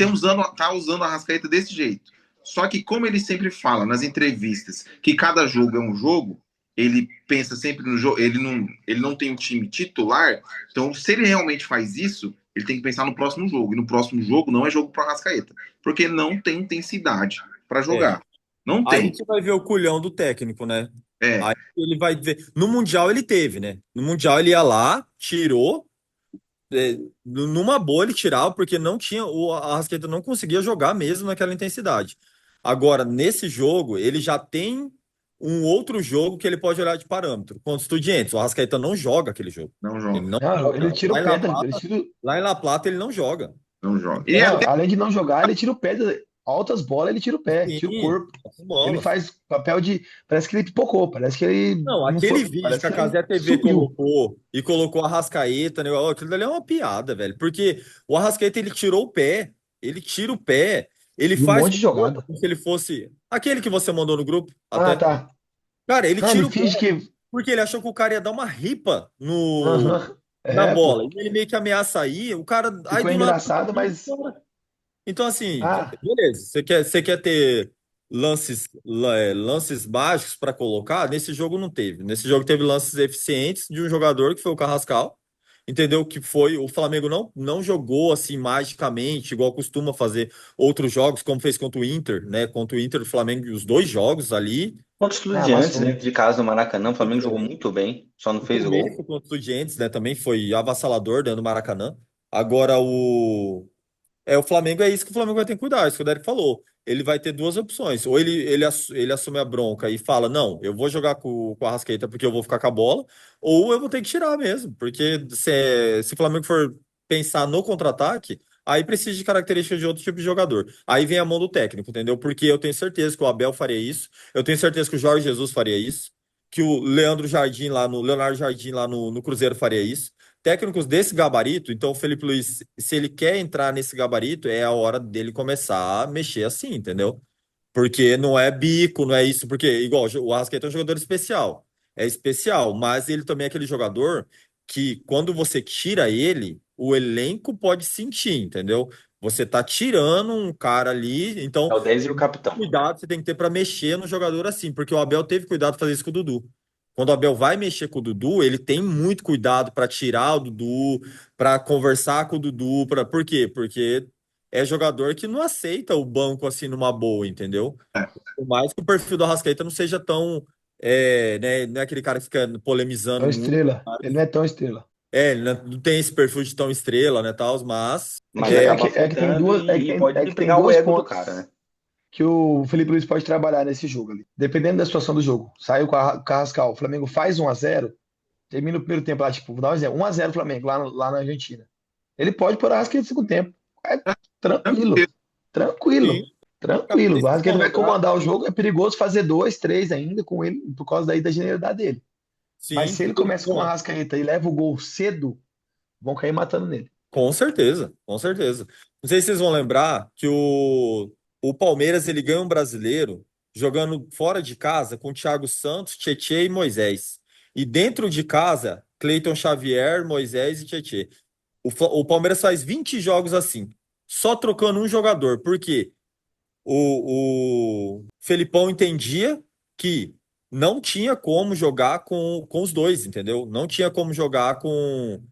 tá usando a Rascaeta desse jeito. Só que como ele sempre fala nas entrevistas que cada jogo é um jogo, ele pensa sempre no jogo, ele não tem um time titular, então se ele realmente faz isso, ele tem que pensar no próximo jogo. E no próximo jogo não é jogo para Rascaeta, porque não tem intensidade para É. jogar. Não Aí tem. você vai ver o culhão do técnico, né? É, Aí ele vai ver. No Mundial ele teve, né? No Mundial ele ia lá, tirou. Numa boa ele tirava, porque não tinha. O Arrascaeta não conseguia jogar mesmo naquela intensidade. Agora, nesse jogo, ele já tem um outro jogo que ele pode olhar de parâmetro. Contra os Estudiantes. O Arrascaeta não joga aquele jogo. não Ele joga. não Não, ele joga. tira o pé, ele tira, Não Lá em La Plata ele não joga. joga. E não, até além de não jogar, ele tira o pé, altas bolas, ele tira o pé, tira o Sim, corpo. essas Ele bolas. faz papel de, parece que ele pipocou, parece que ele Não, não aquele foi, vídeo que parece a que ele Cazé TV sumiu. colocou e colocou a Arrascaeta, né? Ó, aquilo dali é uma piada, velho. Porque o Arrascaeta ele tirou o pé, ele tira o pé, ele E um faz monte o de corpo jogada. como se ele fosse aquele que você mandou no grupo, Ah, até. tá. Cara, ele Não, ele tira o pé finge que. porque ele achou que o cara ia dar uma ripa no Aham. na Pô. bola. E ele meio que ameaça aí, o cara aí Ficou do nada. engraçado, mas. Então, assim, Ah, beleza, você quer ter lances mágicos para colocar? Nesse jogo não teve. Nesse jogo teve lances eficientes de um jogador que foi o Carrascal, entendeu? Que foi. O Flamengo não jogou assim magicamente, igual costuma fazer outros jogos, como fez contra o Inter, né? Contra o Inter, o Flamengo, os dois jogos ali. Contra os Estudiantes, amassou. dentro de casa no Maracanã, o Flamengo jogou muito bem, só não O fez começo gol. contra os Estudiantes, né? Também foi avassalador dentro do Maracanã. Agora o Flamengo é isso que o Flamengo vai ter que cuidar, isso que o Derek falou. Ele vai ter duas opções. Ou ele assume a bronca e fala: Não, eu vou jogar com a Arrascaeta porque eu vou ficar com a bola, ou eu vou ter que tirar mesmo. Porque se o Flamengo for pensar no contra-ataque, aí precisa de características de outro tipo de jogador. Aí vem a mão do técnico, entendeu? Porque eu tenho certeza que o Abel faria isso, eu tenho certeza que o Jorge Jesus faria isso, que o Leonardo Jardim lá no Cruzeiro faria isso técnicos desse gabarito, então o Felipe Luiz, se ele quer entrar nesse gabarito, é a hora dele começar a mexer assim, entendeu? Porque não é bico, não é isso, porque igual o Arrascaeta é um jogador especial. É especial, mas ele também é aquele jogador que quando você tira ele, o elenco pode sentir, entendeu? Você tá tirando um cara ali, então É o 10 e o capitão. cuidado você tem que ter para mexer no jogador assim, porque o Abel teve cuidado de fazer isso com o Dudu. Quando o Abel vai mexer com o Dudu, ele tem muito cuidado para tirar o Dudu, para conversar com o Dudu, por quê? Porque é jogador que não aceita o banco assim numa boa, entendeu? Por mais que o perfil do Arrascaeta não seja tão, né, não é aquele cara que fica polemizando Tão muito, estrela. Ele não é tão estrela. ele não tem esse perfil de tão estrela, né, tal, mas Mas acaba afetando e É pode que tem pegar o dois ego do pontos cara, né? que o Felipe Luiz pode trabalhar nesse jogo ali. Dependendo da situação do jogo. Saiu com o Carrascal, o Flamengo faz 1-0, termina o primeiro tempo lá, tipo, vou dar um exemplo, 1-0 Flamengo, lá na Argentina. Ele pode pôr a Arrascaeta no segundo tempo. É tranquilo, sim, tranquilo, cara, tranquilo. O precisa Arrascaeta vai rodar. comandar o jogo, é perigoso fazer 2, 3 ainda com ele, por causa daí da genialidade dele. Mas Sim, se ele começa com o Arrascaeta e leva o gol cedo, vão cair matando nele. com certeza, com certeza. Não sei se vocês vão lembrar que o Palmeiras ele ganha um brasileiro jogando fora de casa com Thiago Santos, Tietê e Moisés. E dentro de casa, Cleiton Xavier, Moisés e Tietê. O Palmeiras faz 20 jogos assim, só trocando um jogador. Por quê? O Felipão entendia que não tinha como jogar com os dois, entendeu? Não tinha como jogar com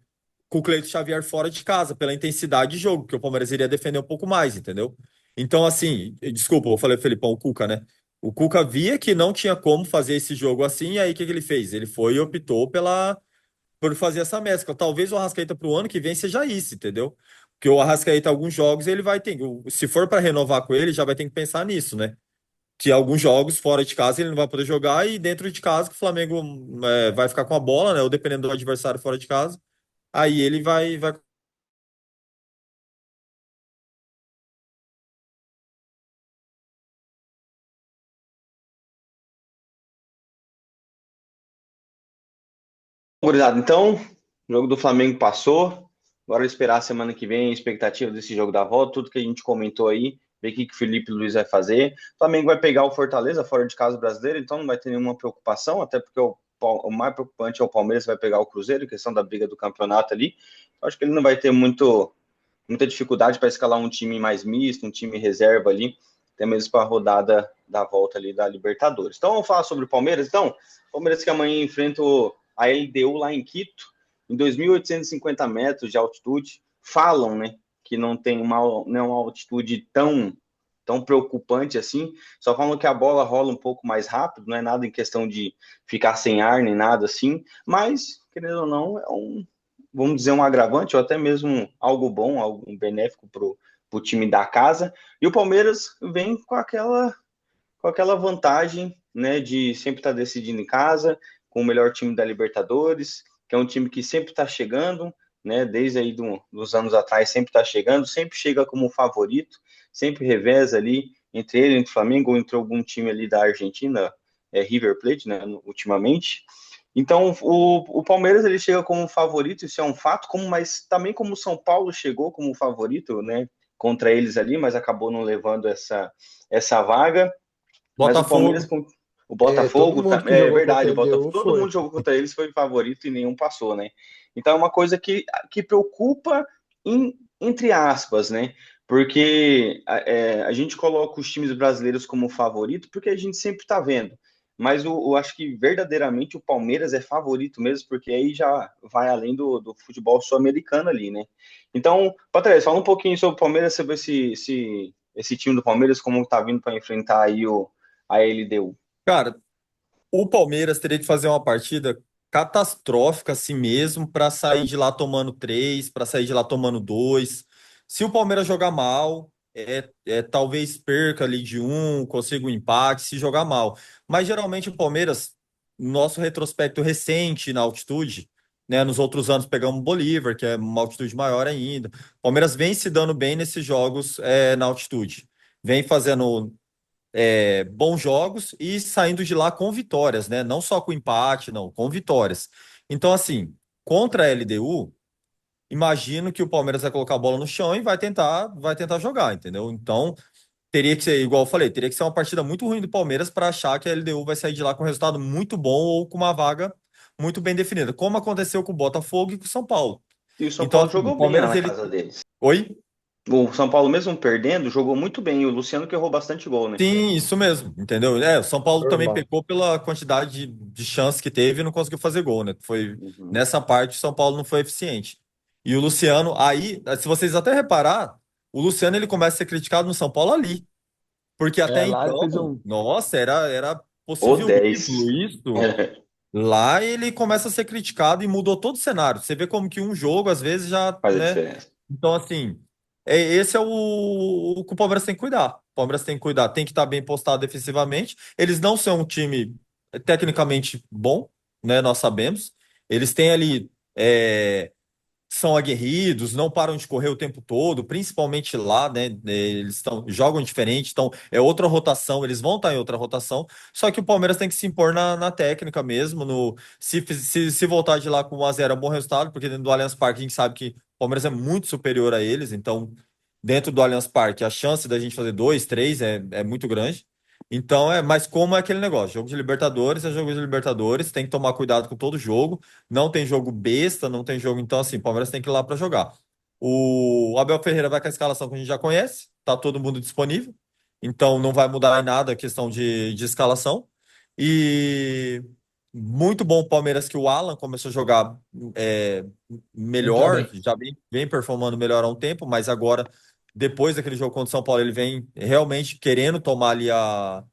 o Cleiton Xavier fora de casa, pela intensidade de jogo, que o Palmeiras iria defender um pouco mais, entendeu? Então, assim, desculpa, eu falei Felipão, o Cuca, né? O Cuca via que não tinha como fazer esse jogo assim, e aí o que que ele fez? Ele foi e optou por fazer essa mescla. Talvez o Arrascaeta para o ano que vem seja isso, entendeu? Porque o Arrascaeta, alguns jogos, ele vai ter. Se for para renovar com ele, já vai ter que pensar nisso, né? Que alguns jogos fora de casa ele não vai poder jogar e dentro de casa que o Flamengo vai ficar com a bola, né? Ou dependendo do adversário fora de casa, aí ele vai. Gurizada, então, o jogo do Flamengo passou. Agora esperar a semana que vem, a expectativa desse jogo da volta, tudo que a gente comentou aí, ver o que o Felipe Luiz vai fazer. O Flamengo vai pegar o Fortaleza fora de casa brasileiro, então não vai ter nenhuma preocupação, até porque o mais preocupante é o Palmeiras vai pegar o Cruzeiro, questão da briga do campeonato ali. Eu acho que ele não vai ter muita dificuldade para escalar um time mais misto, um time reserva ali, até mesmo para a rodada da volta ali da Libertadores. Então vamos falar sobre o Palmeiras. Então, Palmeiras que amanhã enfrenta a LDU lá em Quito, em 2.850 metros de altitude. Falam, né, que não tem uma altitude tão preocupante assim, só falam que a bola rola um pouco mais rápido, não é nada em questão de ficar sem ar nem nada assim, mas, querendo ou não, vamos dizer, um agravante, ou até mesmo algo bom, algo benéfico para o time da casa. E o Palmeiras vem com aquela vantagem, né, de sempre estar decidindo em casa, com o melhor time da Libertadores, que é um time que sempre está chegando, né, desde aí dos anos atrás, sempre está chegando, sempre chega como favorito, sempre reveza ali entre ele, entre o Flamengo, ou entre algum time ali da Argentina, River Plate, né, ultimamente. Então, o Palmeiras ele chega como favorito, isso é um fato, mas também como o São Paulo chegou como favorito, né, contra eles ali, mas acabou não levando essa vaga. Mas o Palmeiras, Botafogo. o Todo Botafogo, mundo que é jogou contra verdade, a LDU todo foi. mundo jogou contra eles, foi favorito e nenhum passou, né? Então é uma coisa que preocupa, entre aspas, né? Porque a gente coloca os times brasileiros como favorito, porque a gente sempre está vendo. Mas eu acho que verdadeiramente o Palmeiras é favorito mesmo, porque aí já vai além do futebol sul-americano ali, né? Então, Patrícia, fala um pouquinho sobre o Palmeiras, sobre esse time do Palmeiras, como tá vindo para enfrentar aí a LDU. Cara, o Palmeiras teria que fazer uma partida catastrófica assim mesmo para sair de lá tomando três, para sair de lá tomando dois. Se o Palmeiras jogar mal, talvez perca ali de um, consiga um empate, se jogar mal. Mas geralmente o Palmeiras, nosso retrospecto recente na altitude, né, nos outros anos pegamos o Bolívar, que é uma altitude maior ainda. O Palmeiras vem se dando bem nesses jogos na altitude. Vem fazendo bons jogos e saindo de lá com vitórias, né? Não só com empate, não, com vitórias. Então, assim, contra a LDU, imagino que o Palmeiras vai colocar a bola no chão e vai tentar jogar, entendeu? Então, teria que ser, igual eu falei, teria que ser uma partida muito ruim do Palmeiras para achar que a LDU vai sair de lá com um resultado muito bom ou com uma vaga muito bem definida, como aconteceu com o Botafogo e com o São Paulo. E o São Então, Paulo assim, o jogou bem lá Palmeiras, na ele. casa deles. Oi? O São Paulo, mesmo perdendo, jogou muito bem. O Luciano que errou bastante gol, né? Sim, isso mesmo, entendeu? O São Paulo também Normal. pecou pela quantidade de chances que teve e não conseguiu fazer gol, né? Foi Uhum. nessa parte o São Paulo não foi eficiente. E o Luciano, aí, se vocês até reparar, o Luciano ele começa a ser criticado no São Paulo ali, porque até Lá ele então, fez um. nossa, era O possível 10. ídolo isso. Lá ele começa a ser criticado e mudou todo o cenário. Você vê como que um jogo às vezes já, Faz a né? diferença. Então, assim, esse é o que o Palmeiras tem que cuidar. O Palmeiras tem que cuidar, tem que estar bem postado defensivamente. Eles não são um time tecnicamente bom, né? Nós sabemos. Eles têm ali são aguerridos, não param de correr o tempo todo, principalmente lá, né? Jogam diferente, então é outra rotação, eles vão estar em outra rotação. Só que o Palmeiras tem que se impor na técnica mesmo. Se voltar de lá com 1-0 é um bom resultado, porque dentro do Allianz Parque a gente sabe que o Palmeiras é muito superior a eles, então dentro do Allianz Parque a chance da gente fazer 2, 3 é muito grande. Então mas como é aquele negócio, jogo de Libertadores é jogo de Libertadores, tem que tomar cuidado com todo jogo. Não tem jogo besta, não tem jogo. Então, assim, o Palmeiras tem que ir lá para jogar. O Abel Ferreira vai com a escalação que a gente já conhece, tá todo mundo disponível. Então, não vai mudar em nada a questão de escalação. E muito bom o Palmeiras que o Alan começou a jogar é, Entrar melhor, bem. já vem performando melhor há um tempo, mas agora, depois daquele jogo contra o São Paulo, ele vem realmente querendo tomar ali a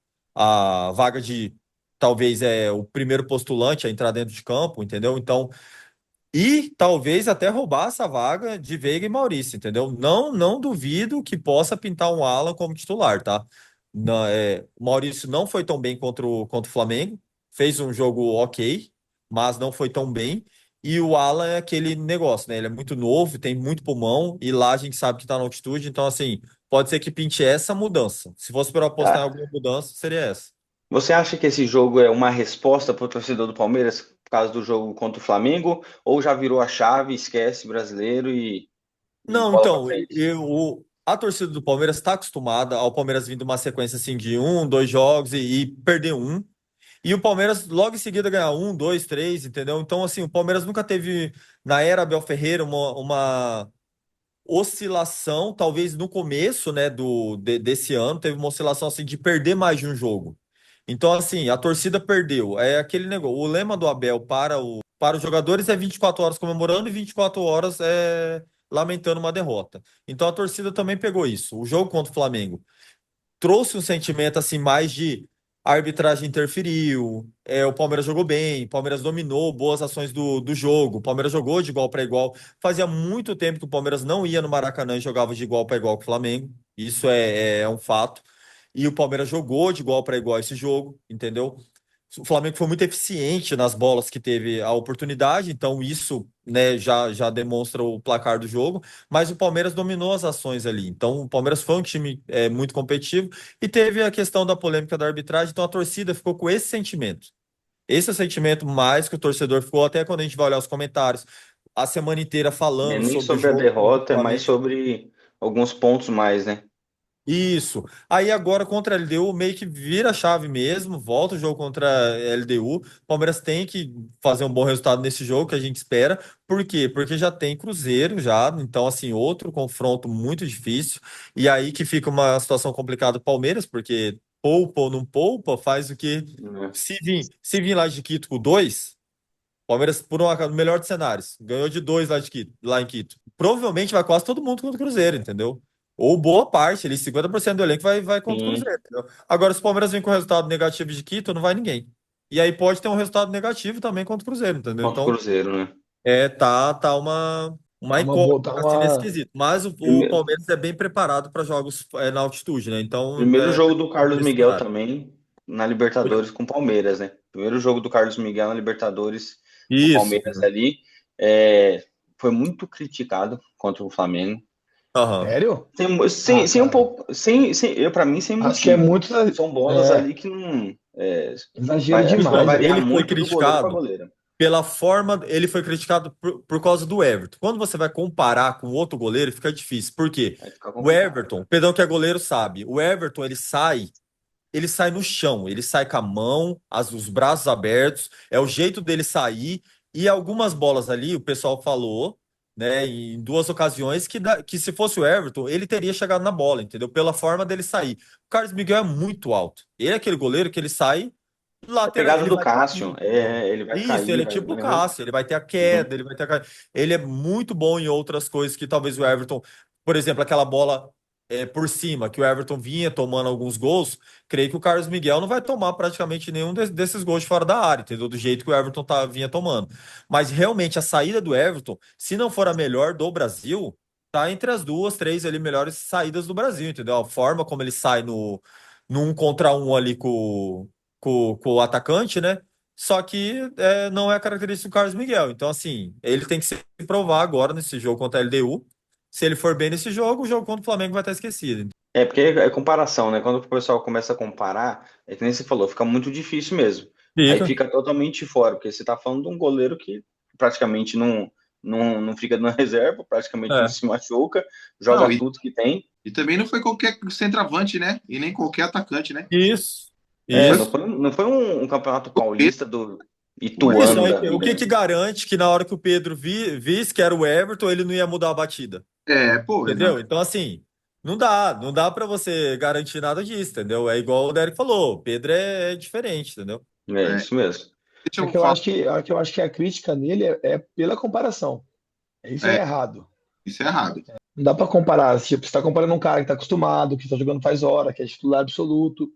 vaga de talvez o primeiro postulante a entrar dentro de campo, entendeu? Então, e talvez até roubar essa vaga de Veiga e Maurício, entendeu? Não duvido que possa pintar um Alan como titular, tá? O Maurício não foi tão bem contra o Flamengo, fez um jogo ok, mas não foi tão bem. E o Alan é aquele negócio, né? Ele é muito novo, tem muito pulmão, e lá a gente sabe que tá na altitude, então, assim, pode ser que pinte essa mudança. Se fosse para apostar em Tá? alguma mudança, seria essa. Você acha que esse jogo é uma resposta para o torcedor do Palmeiras por causa do jogo contra o Flamengo? Ou já virou a chave, esquece brasileiro e Não, bola para então, frente? a torcida do Palmeiras está acostumada ao Palmeiras vindo uma sequência assim de um, dois jogos e perder um. E o Palmeiras logo em seguida ganhar um, dois, três, entendeu? Então, assim, o Palmeiras nunca teve, na era Abel Ferreira, uma oscilação, talvez no começo, né, desse ano, teve uma oscilação assim de perder mais de um jogo. Então, assim, a torcida perdeu. É aquele negócio. O lema do Abel para os jogadores é 24 horas comemorando e 24 horas lamentando uma derrota. Então a torcida também pegou isso. O jogo contra o Flamengo trouxe um sentimento assim mais de a arbitragem interferiu, o Palmeiras jogou bem, o Palmeiras dominou boas ações do jogo, o Palmeiras jogou de igual para igual. Fazia muito tempo que o Palmeiras não ia no Maracanã e jogava de igual para igual com o Flamengo. Isso é um fato. E o Palmeiras jogou de igual para igual esse jogo, entendeu? O Flamengo foi muito eficiente nas bolas que teve a oportunidade, então isso, né, já demonstra o placar do jogo, mas o Palmeiras dominou as ações ali. Então o Palmeiras foi um time muito competitivo e teve a questão da polêmica da arbitragem, então a torcida ficou com esse sentimento. Esse é o sentimento mais que o torcedor ficou, até quando a gente vai olhar os comentários, a semana inteira Não é falando nem sobre o sobre a jogo contra o derrota, é mais Flamengo. sobre alguns pontos mais, né? Isso. Aí agora contra a LDU meio que vira a chave mesmo, volta o jogo contra a LDU. O Palmeiras tem que fazer um bom resultado nesse jogo que a gente espera. Por quê? Porque já tem Cruzeiro já, então assim, outro confronto muito difícil. E aí que fica uma situação complicada do Palmeiras, porque poupa ou não poupa, faz o que Né? se vir lá de Quito com dois, Palmeiras, por no melhor dos cenários, ganhou de dois lá, lá em Quito. Provavelmente vai quase todo mundo contra o Cruzeiro, entendeu? Ou boa parte, ali, 50% do elenco vai contra o Sim, Cruzeiro, entendeu? Agora, se o Palmeiras vem com resultado negativo de Quito, não vai ninguém. E aí pode ter um resultado negativo também contra o Cruzeiro, entendeu? contra o Então, Cruzeiro, né? tá uma Tá uma boa, incógnita tá assim, nesse uma. quesito. Mas o Primeiro, Palmeiras é bem preparado para jogos na altitude, né? Então, primeiro jogo do Carlos nesse Miguel cenário. também na Libertadores com o Palmeiras, né? Primeiro jogo do Carlos Miguel na Libertadores com o Isso. Palmeiras ali. É, foi muito criticado contra o Flamengo. Aham. Sério? Sem um Cara, pouco, eu para mim sem acho que é motivo. muito. São bolas É, ali que não exagero acho que vai demais, Então, velho. variar ele foi muito do goleiro para criticado goleiro. pela forma, ele foi criticado por causa do Everton. Quando você vai comparar com outro goleiro, fica difícil. Por quê? Vai ficar O complicado. Everton, perdão que é goleiro sabe, o Everton ele sai no chão, ele sai com a mão, os braços abertos, é o jeito dele sair. E algumas bolas ali, o pessoal falou, né, em duas ocasiões, que se fosse o Everton, ele teria chegado na bola, entendeu? Pela forma dele sair. O Carlos Miguel é muito alto. Ele é aquele goleiro que ele sai É a lateral, pegada ele do vai Cássio, cair, entendeu? ele vai Isso, cair, ele é vai tipo o lembrar. Cássio, ele vai ter a Uhum. queda, ele vai ter ele é muito bom em outras coisas que talvez o Everton, por exemplo, aquela bola por cima que o Everton vinha tomando alguns gols, creio que o Carlos Miguel não vai tomar praticamente nenhum desses gols de fora da área, entendeu? Do jeito que o Everton vinha tomando. Mas realmente a saída do Everton, se não for a melhor do Brasil, tá entre as duas, três ali melhores saídas do Brasil, entendeu? A forma como ele sai no 1 contra 1 ali com o atacante, né? só que não é a característica do Carlos Miguel. Então, assim, ele tem que se provar agora nesse jogo contra a LDU. Se ele for bem nesse jogo, o jogo contra o Flamengo vai estar esquecido. É porque é comparação, né? Quando o pessoal começa a comparar, é que nem você falou, fica muito difícil mesmo. Aí Fica. fica totalmente fora, porque você tá falando de um goleiro que praticamente não fica na reserva, praticamente não É. se machuca, Não, joga tudo que tem. e também não foi qualquer centroavante, né? E nem qualquer atacante, né? Isso. É, Foi não Isso. foi, não foi um campeonato o Pedro, paulista do foi. Isso. Ituano Aí, da o vida, que né? que garante que na hora que o Pedro visse que era o Everton, ele não ia mudar a batida? Pô, Entendeu? exato. Então, assim, não dá para você garantir nada disso, entendeu? É igual o Derek falou, o Pedro é diferente, entendeu? É É, isso mesmo. deixa É eu que eu falar. acho que a crítica nele é pela comparação. Isso é É, errado. isso é errado. Não dá pra comparar. Tipo, você tá comparando um cara que tá acostumado, que tá jogando faz hora, que é titular absoluto.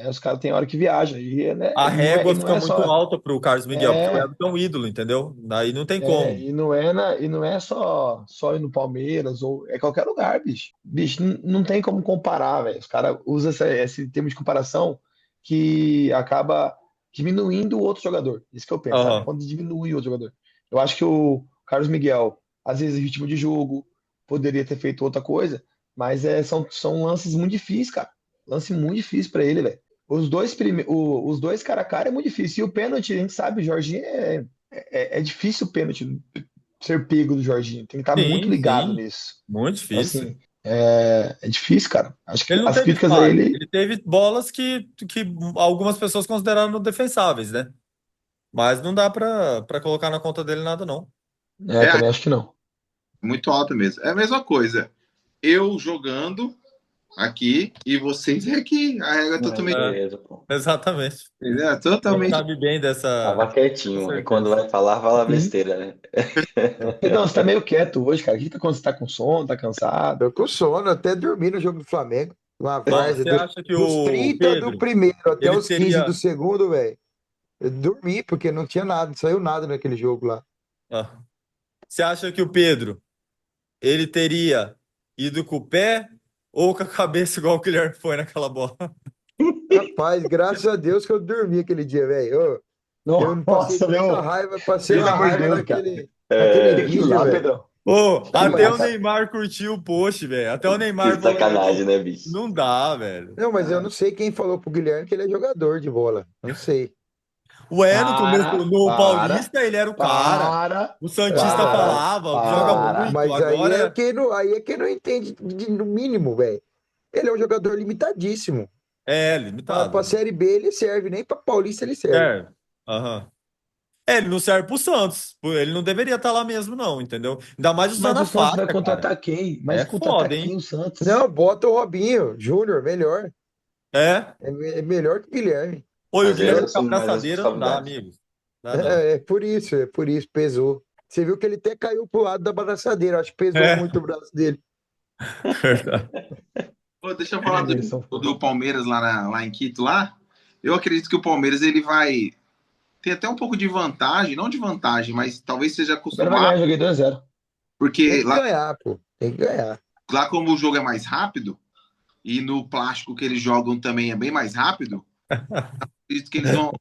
Os caras têm hora que viaja. A E régua não fica é muito só. alta pro Carlos Miguel, porque o É, Everton é um ídolo, entendeu? Aí não tem como. e não é só ir no Palmeiras, ou é qualquer lugar, bicho. Bicho, não tem como comparar, velho. Os caras usam esse termo de comparação que acaba diminuindo o outro jogador. Isso que eu penso, sabe? Aham. Quando diminui o outro jogador. Eu acho que o Carlos Miguel, às vezes, ritmo de jogo, poderia ter feito outra coisa, mas são lances muito difíceis, cara. Lance muito difícil pra ele, velho. Os dois cara a cara é muito difícil. E o pênalti, a gente sabe, o Jorginho é difícil o pênalti ser pego do Jorginho. Tem que estar muito Sim, ligado sim. nisso. Muito Então, difícil. assim, é difícil, cara. Acho que Ele não as teve críticas a falha. ele, Ele teve bolas que algumas pessoas consideraram defensáveis, né? Mas não dá pra colocar na conta dele nada, não. É também acho que não. muito alto mesmo. É a mesma coisa. Eu jogando aqui e vocês aqui. A regra é Mas totalmente. É, beleza, pô. exatamente. É Ele totalmente. sabe bem Tava dessa quietinho. Aí quando certeza. vai falar, fala Uhum. besteira, né? Pedrão, você tá meio quieto hoje, cara. O que tá acontecendo? Você tá com sono, tá cansado? Tô com sono, até dormi no jogo do Flamengo. Uma Ó, várzea. você acha que Dos o 30 do Pedro, primeiro até ele os 15 do teria. segundo, velho. Eu dormi, porque não tinha nada, não saiu nada naquele jogo lá. Ah, você acha que o Pedro, ele teria ido com o pé ou com a cabeça igual o Guilherme foi naquela bola? Rapaz, graças a Deus que eu dormi aquele dia, velho. Eu não passei Nossa, tanta meu. raiva, passei Pelo uma amor de raiva Deus, cara. naquele É, Aquilo vídeo, lá, velho. Pedrão. Ô, Aquilo até lá, o cara. Neymar curtiu o post, velho. Até o que Neymar falou, sacanagem, irmão, né, bicho? não dá, velho. Não, mas eu não sei quem falou pro Guilherme que ele é jogador de bola. Não sei. Ué, no começo, Para, no para, Paulista, ele era o cara. para, O Santista Ah, falava, joga não, para. muito. mas Agora aí é quem não entende no mínimo, velho. Ele é um jogador limitadíssimo. é Pra limitado. Série B ele serve, nem pra Paulista ele serve. É. Aham. Ele não serve pro Santos. Ele não deveria estar lá mesmo, não, entendeu? Ainda mais usando Mas a o Santos vai faixa, cara. contratar quem? É Mas foda, contratar quem hein? o Santos? Não, bota o Robinho Júnior, melhor. É. É melhor que o Guilherme. Oi, o Mas aí Guilherme com a assume mais braçadeira não dá, responsabilidade. amigo. Dá não. É por isso, pesou. Você viu que ele até caiu pro lado da braçadeira, acho que pesou É, muito o braço dele. verdade. Pô, deixa eu falar Eles são do Palmeiras lá em Quito lá. Eu acredito que o Palmeiras ele vai ter até um pouco de vantagem, não de vantagem, mas talvez seja Agora vai acostumado, ganhar, joguei 2-0. Tem porque que ganhar, pô. Tem que ganhar. lá como o jogo é mais rápido e no plástico que eles jogam também é bem mais rápido, acredito que eles vão.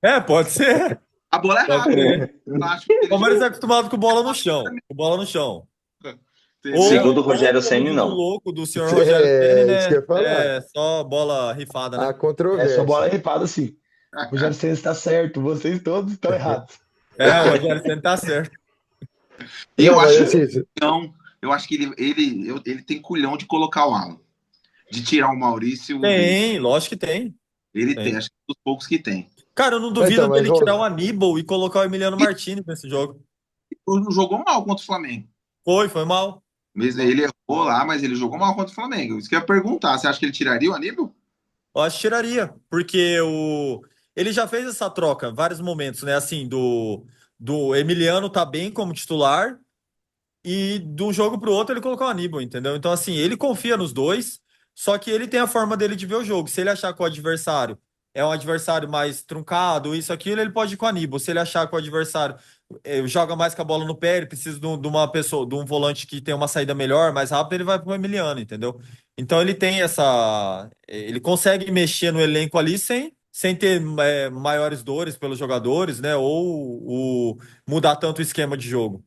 É, pode ser. A bola é Pode rápida, ser. o plástico que O eles Palmeiras jogam, é acostumado com bola no chão. Com bola no chão. entendeu? Segundo o Ou Rogério como Ceni, diz o não. louco do senhor Rogério Ceni, É isso que eu né? ia falar. É só bola rifada, Há né? É só bola controvérsia. ripada, sim. O Rogério Ceni está certo, vocês todos estão errados. É, o Rogério Ceni tá certo. E Não, eu mas acho que assim, não, eu acho que ele tem culhão de colocar o Alan, de tirar o Maurício dele. Tem, lógico que tem. Ele tem, Tem. acho que é um dos poucos que tem. Cara, eu não então, duvido mas dele tirar o vamos. Aníbal e colocar o Emiliano Martinez nesse jogo. Não jogou mal contra o Flamengo. Foi mal. Mesmo ele errou lá, mas ele jogou mal contra o Flamengo. Isso que eu ia perguntar. Você acha que ele tiraria o Aníbal? Eu acho que tiraria, porque ele já fez essa troca em vários momentos, né? Assim, do Emiliano tá bem como titular e de um jogo pro outro ele colocou o Aníbal, entendeu? Então, assim, ele confia nos dois, só que ele tem a forma dele de ver o jogo. Se ele achar que o adversário é um adversário mais truncado, isso, aquilo, ele pode ir com o Aníbal. Se ele achar que o adversário joga mais com a bola no pé, ele precisa de uma pessoa, de um volante que tem uma saída melhor, mais rápido, ele vai pro Emiliano, entendeu? Então ele tem essa. Ele consegue mexer no elenco ali sem ter maiores dores pelos jogadores, né? Ou mudar tanto o esquema de jogo.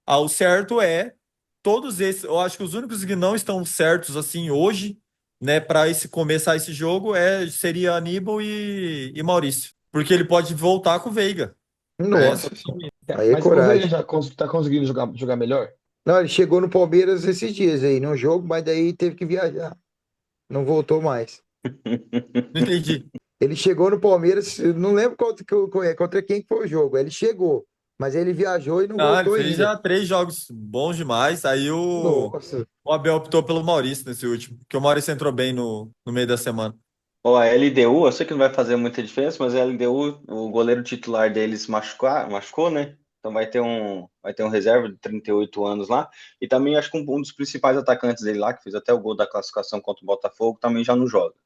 O certo é todos esses. Eu acho que os únicos que não estão certos assim hoje, né, para começar esse jogo seria Aníbal e Maurício, porque ele pode voltar com o Veiga. Só Nossa, que aí é Mas o Veiga coragem. já tá conseguindo jogar melhor? Não, ele chegou no Palmeiras esses dias aí, no jogo, mas daí teve que viajar. Não voltou mais. não entendi. Ele chegou no Palmeiras, eu não lembro contra quem que foi o jogo. Ele chegou, mas ele viajou e não Ah, ele voltou fez ainda. já 3 jogos bons demais. Aí Nossa, o Abel optou pelo Maurício nesse último, porque o Maurício entrou bem no meio da semana. Ó, a LDU, eu sei que não vai fazer muita diferença, mas a LDU, o goleiro titular deles machucou, né? Então vai ter um reserva de 38 anos lá. E também acho que um dos principais atacantes dele lá, que fez até o gol da classificação contra o Botafogo, também já não joga. O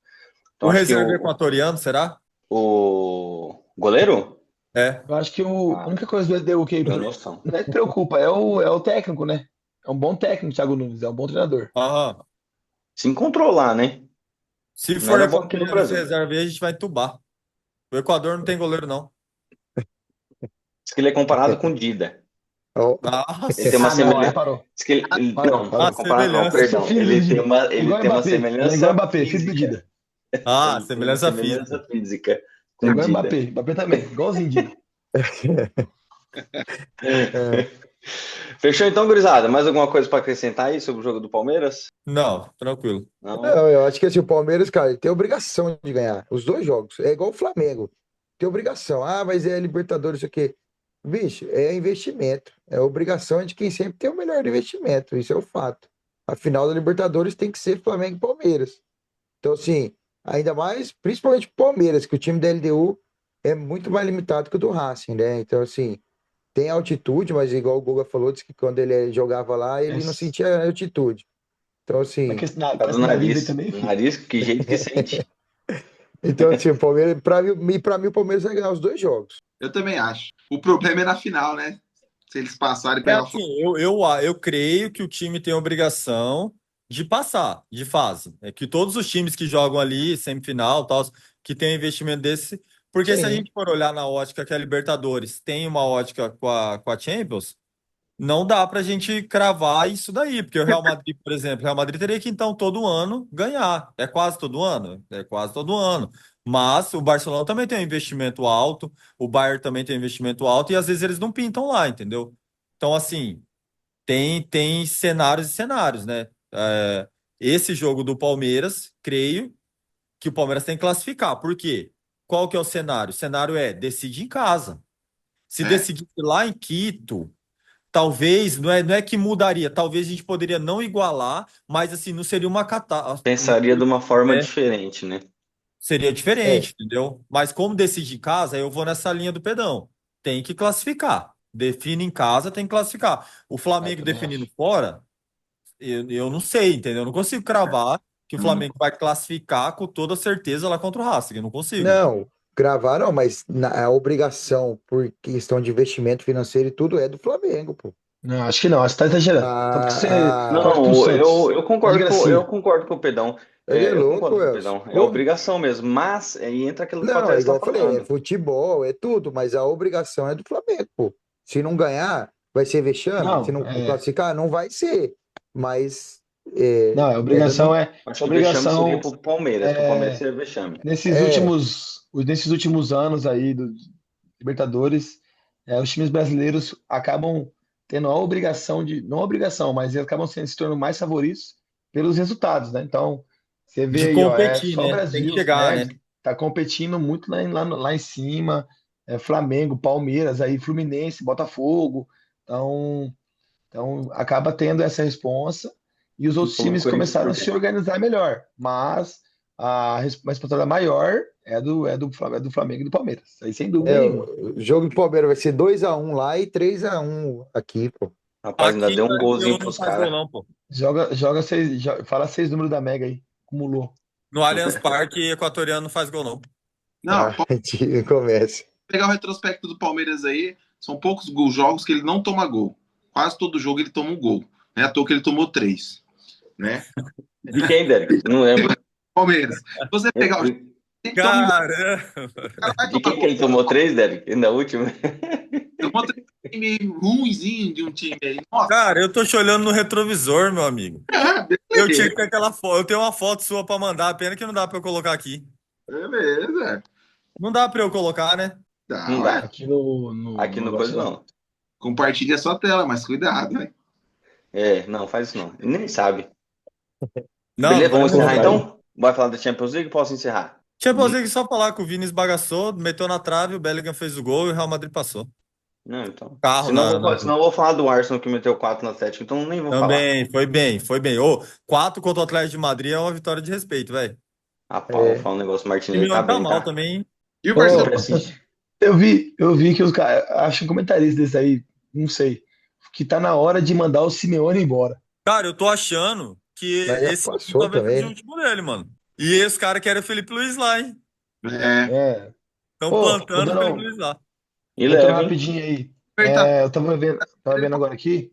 Então acho que reserva o, equatoriano, será? o goleiro, É. Eu acho que a ah, única coisa do LDU que tenho noção. não é que preocupa, é o técnico, né? É um bom técnico, Thiago Nunes, é um bom treinador. Aham. Se encontrou lá, né? Se Não for era bom aqui no equatoriano esse Brasil. reserva aí, a gente vai entubar. O Equador não tem goleiro, não. Diz que ele é comparado com o Dida. ó, Ele tem uma Nossa. Ah, não, aí semelhança. parou. Diz que Parou, não, A parou. comparado, não, Deve semelhança. ser perdão. filho do Dida. Ele Igual o tem uma Mbappé. Ele é igual o semelhança Mbappé, filho do física. Dida. Ele tem uma Semelhança física. semelhança física É com o igual o Dida. Mbappé. Mbappé também, igualzinho o Dida. é. Fechou então, gurizada? Mais alguma coisa para acrescentar aí sobre o jogo do Palmeiras? Não, tranquilo. Não? Não, eu acho que assim, o Palmeiras, cara, ele tem obrigação de ganhar os dois jogos. É igual o Flamengo. Tem obrigação. Ah, mas é Libertadores, isso aqui. Bicho, é investimento. É obrigação de quem sempre tem o melhor investimento. Isso é o fato. A final da Libertadores tem que ser Flamengo e Palmeiras. Então, assim, ainda mais, principalmente o Palmeiras, que o time da LDU é muito mais limitado que o do Racing, né? Então, assim, tem altitude, mas igual o Guga falou, disse que quando ele jogava lá, ele não Mas, sentia altitude. Então, mas assim, com Por causa esse do nariz aí nariz. também, O filho. nariz, que jeito que sente. o Palmeiras, para mim, o Palmeiras vai ganhar os dois jogos. Eu também acho. O problema é na final, né? Se eles passarem e É pegar o assim, eu creio que o time tem a obrigação de passar de fase. É que todos os times que jogam ali, semifinal, tal, que tem um investimento desse. Porque se a Sim. gente for olhar na ótica que a Libertadores tem uma ótica com a Champions, não dá pra gente cravar isso daí. Porque o Real Madrid, por exemplo, o Real Madrid teria que então todo ano ganhar. É quase todo ano? É quase todo ano. Mas o Barcelona também tem um investimento alto, o Bayern também tem um investimento alto, e às vezes eles não pintam lá, entendeu? Então, assim, tem cenários e cenários, né? Esse jogo do Palmeiras, creio que o Palmeiras tem que classificar. Por quê? Qual que é o cenário? O cenário é decide em casa. Se né? decidir lá em Quito, talvez, não é que mudaria, talvez a gente poderia não igualar, mas assim, não seria uma catástrofe. Pensaria de uma forma diferente, né? Seria É, diferente, entendeu? Mas como decide em casa, eu vou nessa linha do Pedão. Tem que classificar. Define em casa, tem que classificar. O Eu Flamengo também definindo acho. fora, eu não sei, entendeu? Eu não consigo cravar que o Hum. Flamengo vai classificar com toda certeza lá contra o Racing. Eu não consigo. não, gravar não, mas a obrigação por questão de investimento financeiro e tudo é do Flamengo, pô. Não, acho que não. Acho que tá exagerando. Tanto que você torce pro Não, eu, Santos. eu Tá de concordo eu gracinha. concordo com o Pedão. Ele é Eu louco, concordo com o Elcio. Pedão. É Como? obrigação mesmo. Mas aí entra aquilo que o Não, é Patrick está igual eu falei, é falando. futebol, é tudo, mas a obrigação é do Flamengo, pô. Se não ganhar, vai ser vexame? Se Não, não classificar, não vai ser. Mas não, é dando. Acho que o vexame seria Obrigação pro Palmeiras. Pro Palmeiras é, seria vexame. É, nesses últimos anos aí do Libertadores, os times brasileiros acabam tendo a obrigação de, não a obrigação, mas eles acabam se tornando mais favoritos pelos resultados, né? Então, você vê De aí, ó, competir, só o né? Tem que Brasil, chegar, né? né? Tá competindo muito lá em cima, Flamengo, Palmeiras, aí Fluminense, Botafogo, então, então acaba tendo essa responsa e os E outros o times Corinthians começaram por a se quê? organizar melhor, mas a responsabilidade maior é do Flamengo e do Palmeiras, aí sem dúvida nenhuma. o jogo do Palmeiras vai ser 2-1 lá e 3-1 aqui, pô. Rapaz, ainda Aqui deu o um golzinho LDU não pros faz gol, caras. não, pô. Joga seis, fala 6 números da Mega aí, acumulou. No Allianz Parque, equatoriano não faz gol, não. Não, Ah, a gente começa. pegar o retrospecto do Palmeiras aí, são poucos jogos que ele não toma gol. Quase todo jogo ele toma um gol. Não é à toa que ele tomou 3, né? De quem, Derek? Não lembro. Palmeiras. Se você pegar o jogo, Tem que tomar Caramba! vai De tomar quem que ele tomou três, Derek? Na última? tomou um time ruimzinho de um time aí. Nossa, Cara, eu tô te olhando no retrovisor, meu amigo. Eu tinha beleza. que ter aquela foto. Eu tenho uma foto sua pra mandar, pena que não dá pra eu colocar aqui. Beleza. Não dá pra eu colocar, né? Tá, Não ué. dá. Aqui no Aqui no coisa negócio, não. não. Compartilha a sua tela, mas cuidado, né? É, não, faz isso não. Ele nem sabe. Não, não Beleza, vai vamos Pô, encerrar mesmo. vai. então? Vai falar da Champions League? Posso encerrar? Champions League só falar que o Vini esbagaçou, meteu na trave, o Bellingham fez o gol e o Real Madrid passou. Não, então. Carro na Senão eu vou falar do Arsenal que meteu 4 no Atlético, então nem vou falar. Também, foi bem, foi bem. Ô, 4 contra o Atlético de Madrid é uma vitória de respeito, velho. Rapaz, vou É. falar um negócio, o O Martinelli time tá não tá bem, mal tá? também, hein? E o Não Barcelona? Ô, precisa. eu vi que os caras, acho um comentarista desse aí, não sei, que tá na hora de mandar o Simeone embora. Cara, eu tô achando que Mas já esse ano passou talvez também, seja o né? último dele, mano. E esse cara quer o Felipe Luiz lá, hein? É, É. Estão Ô, plantando o Felipe Donão, Luiz lá. E voltando leve, hein? rapidinho aí. Libertadores. Eu tava vendo agora aqui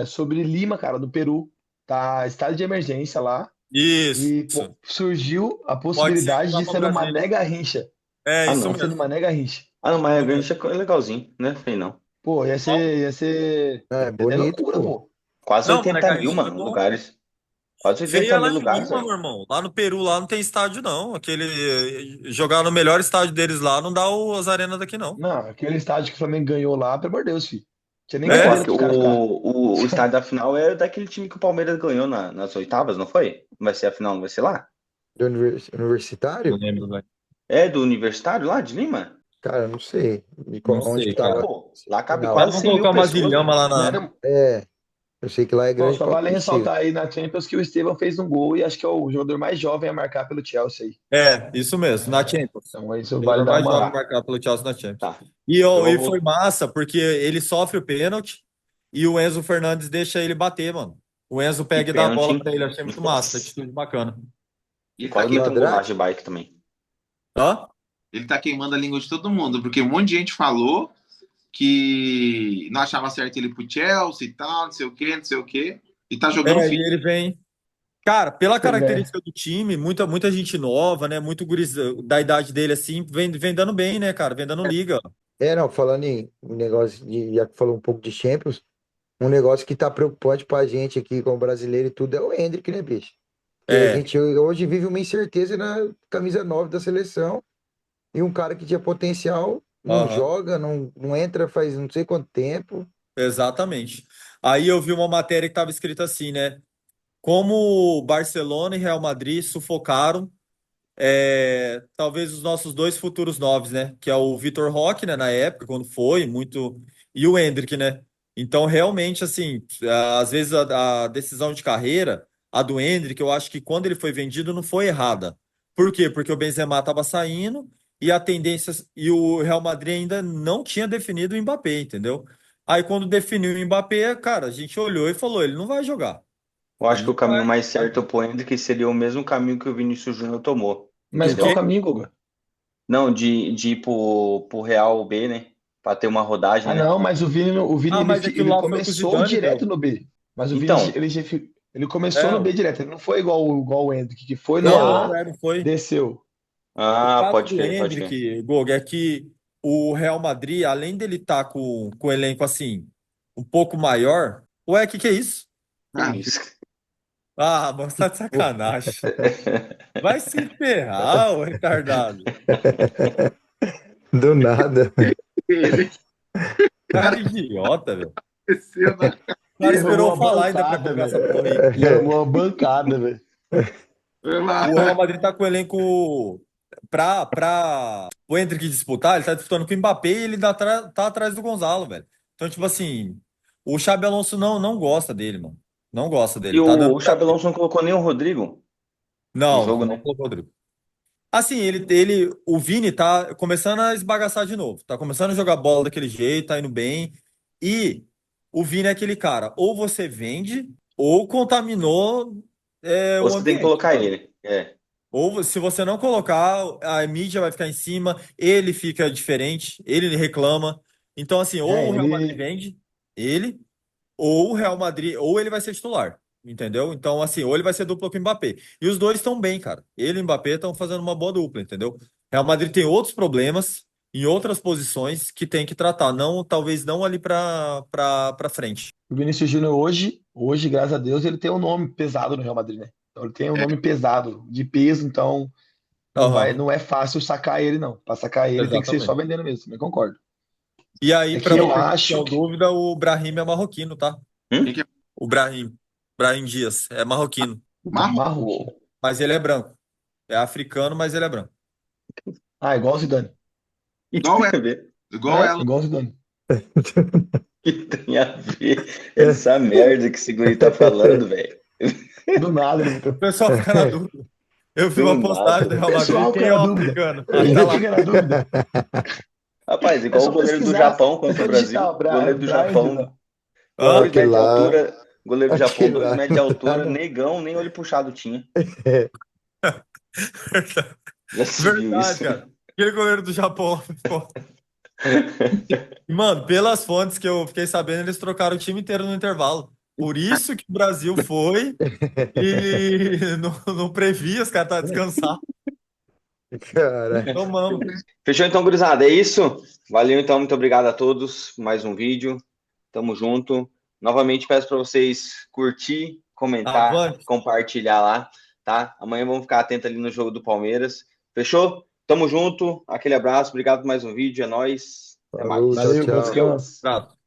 sobre Lima, cara, do Peru. Tá estado de emergência lá Isso. e pô, surgiu a Pode ser que possibilidade vá de pra ser uma Brasília. Mané Garrincha. É, Ah, isso não. Tá sendo mesmo. uma Mané Garrincha. Ah, não, mas a Isso mesmo. Garrincha é legalzinho, né? Feio não. Pô, ia ser É é bonito, loucura, pô. pô. Quase Não, mano, a 80 mil, Garrincha é mano, bom. lugares. Quase Feio 80 é lá mil em lugares, Lima, velho. meu irmão. Lá no Peru, lá não tem estádio, não. Jogar no melhor estádio deles lá não dá as arenas daqui, não. Não, aquele estádio que o Flamengo ganhou lá, pelo amor de Deus, filho. Tinha nem Não, É? cadeira aqui, pros caras ficar. o estádio da final é daquele time que o Palmeiras ganhou nas oitavas, não foi? Não vai ser a final, não vai ser lá? Do Não universitário? lembro, velho. É do Universitário lá de Lima? Cara, não sei Não onde que sei, É, cara. tava pô. Lá a cabe Os final. caras quase vão 100 mil colocar umas pessoas, ilhama velho. lá Não na. era, É, eu sei que lá é ó, grande só pra vale bexiga. ressaltar aí na Champions que o Estevão fez um gol e acho que é o jogador mais jovem a marcar pelo Chelsea aí. É, isso mesmo, na É, Champions. então isso O vale jogador dar mais jovem uma. marcado pelo Chelsea na Champions. Tá. E, ó, Eu e foi vou. massa, porque ele sofre o pênalti e o Enzo Fernandes deixa ele bater, mano. O Enzo Que pega e dá a pênalti, bola hein? pra ele. Achei muito massa, Nossa. atitude bacana. Ele tá, Quase que- Do meteu um golaço Andrade? de bike também. Hã? ele tá queimando a língua de todo mundo, porque um monte de gente falou que não achava certo ele ir pro Chelsea e tal, não sei o quê, não sei o quê. E tá jogando É, fino. e ele vem. Cara, pela Pois é. característica do time, muita gente nova, né? Muito guris da idade dele, assim, vem dando bem, né, cara? Vem dando liga. Não, falando em um negócio de, já que falou um pouco de Champions, um negócio que tá preocupante pra gente aqui como brasileiro e tudo é o Endrick, né, bicho? Porque a É. gente hoje vive uma incerteza na camisa 9 da seleção e um cara que tinha potencial não Aham. joga, não entra faz não sei quanto tempo. Exatamente. Aí eu vi uma matéria que estava escrita assim, né? Como Barcelona e Real Madrid sufocaram talvez os nossos dois futuros noves, né? Que é o Vitor Roque, né? Na época, quando foi, muito. E o Endrick, né? Então, realmente, assim, às vezes a decisão de carreira, a do Endrick, eu acho que quando ele foi vendido não foi errada. Por quê? Porque o Benzema estava saindo e a tendência. E o Real Madrid ainda não tinha definido o Mbappé, entendeu? Aí, quando definiu o Mbappé, cara, a gente olhou e falou: ele não vai jogar. Eu acho Ele que o não caminho vai. mais certo pro Endrick seria o mesmo caminho que o Vinícius Júnior tomou. Mas Do qual o Entendeu? quê? caminho, Guga? Não, de ir pro Real B, né? Pra ter uma rodagem, Ah, né? não, mas o Vini Ah, mas aquilo ele lá foi com o começou Zidane, direto velho. no B. Mas o Vini Então, ele começou É, no B direto. Ele não foi igual o Endrick, que foi no não, A, não foi. desceu. O caso pode do crer, pode crer. Endrick, Gog, é que o Real Madrid, além dele estar com o elenco assim, um pouco maior. Ué, o que é isso? Que Ah, isso? Ah, mano, você tá de sacanagem. Vai se ferrar, ô retardado. Do nada. ele Cara idiota, velho. desceu na O cara E arrumou esperou eu uma falar ainda pra bancada, colocar essa velho. porra aí. E arrumou uma bancada, velho. O Real lá. Madrid tá com o elenco pra o Endrick disputar, ele tá disputando com o Mbappé e ele tá atrás do Gonzalo, velho. Então, tipo assim, o Xabi Alonso não gosta dele, mano. Não gosta E dele. Tá dando o Xabi Alonso não colocou nem o Rodrigo no Não, jogo, não né? colocou o Rodrigo. Assim, o Vini tá começando a esbagaçar de novo. Tá começando a jogar bola daquele jeito, tá indo bem. E o Vini é aquele cara, ou você vende, ou contaminou Ou o você tem que ambiente, colocar mano. ele. É. Ou se você não colocar, a mídia vai ficar em cima, ele fica diferente, ele reclama. Então, assim, ou o Real Madrid Ele. vende ele, ou o Real Madrid, ou ele vai ser titular. entendeu? Então, assim, ou ele vai ser dupla com o Mbappé. E os dois estão bem, cara. Ele e o Mbappé estão fazendo uma boa dupla, entendeu? Real Madrid tem outros problemas em outras posições que tem que tratar, não, talvez não ali para frente. O Vinícius Júnior hoje, graças a Deus, ele tem um nome pesado no Real Madrid, né? Então ele tem um É, nome pesado, de peso, então Aham, não é fácil sacar ele, não. Para sacar ele tem que ser só exatamente. vendendo mesmo, também concordo. E aí, É para que eu você que acho tinha que dúvida, o Brahim é marroquino, tá? quem que é O Brahim Dias é marroquino, Marro? Marroquino. mas ele é branco. É africano, mas ele é branco. Ah, igual o Zidane. Igual ela, ver? igual ela. Igual o Zidane. O que tem a ver essa merda que esse guri tá falando, velho? Do nada, ele O botou. pessoal fica na dúvida. Eu vi Do uma nada. postagem do O Real Madrid, pessoal quem fica é na o dúvida. africano? Aí tá Ele lá. fica na dúvida. Rapaz, É igual o só goleiro do pesquisar, Japão é contra só o Brasil. digitar, Goleiro do Brian Dias, ó. Japão, Não, Hã? 2 aquele metros de lá, altura. Goleiro do Japão, aquele 2 lá. metros de altura, Não. negão, nem olho puxado tinha. Já se viu Verdade, isso? cara. Aquele goleiro do Japão. Pô. Mano, pelas fontes que eu fiquei sabendo, eles trocaram o time inteiro no intervalo. Por isso que o Brasil foi e não previa, os caras estavam descansados. Cara, Tomamos. Fechou então, gurizada? É isso? Valeu então, muito obrigado a todos. Mais um vídeo. Tamo junto. Novamente peço para vocês curtir, comentar, Avante. compartilhar lá, tá? Amanhã vamos ficar atentos ali no jogo do Palmeiras. Fechou? Tamo junto. Aquele abraço. Obrigado por mais um vídeo. É nóis. Até falou, mais. tchau, Valeu, bom tchau. Valeu. descanso. Prato.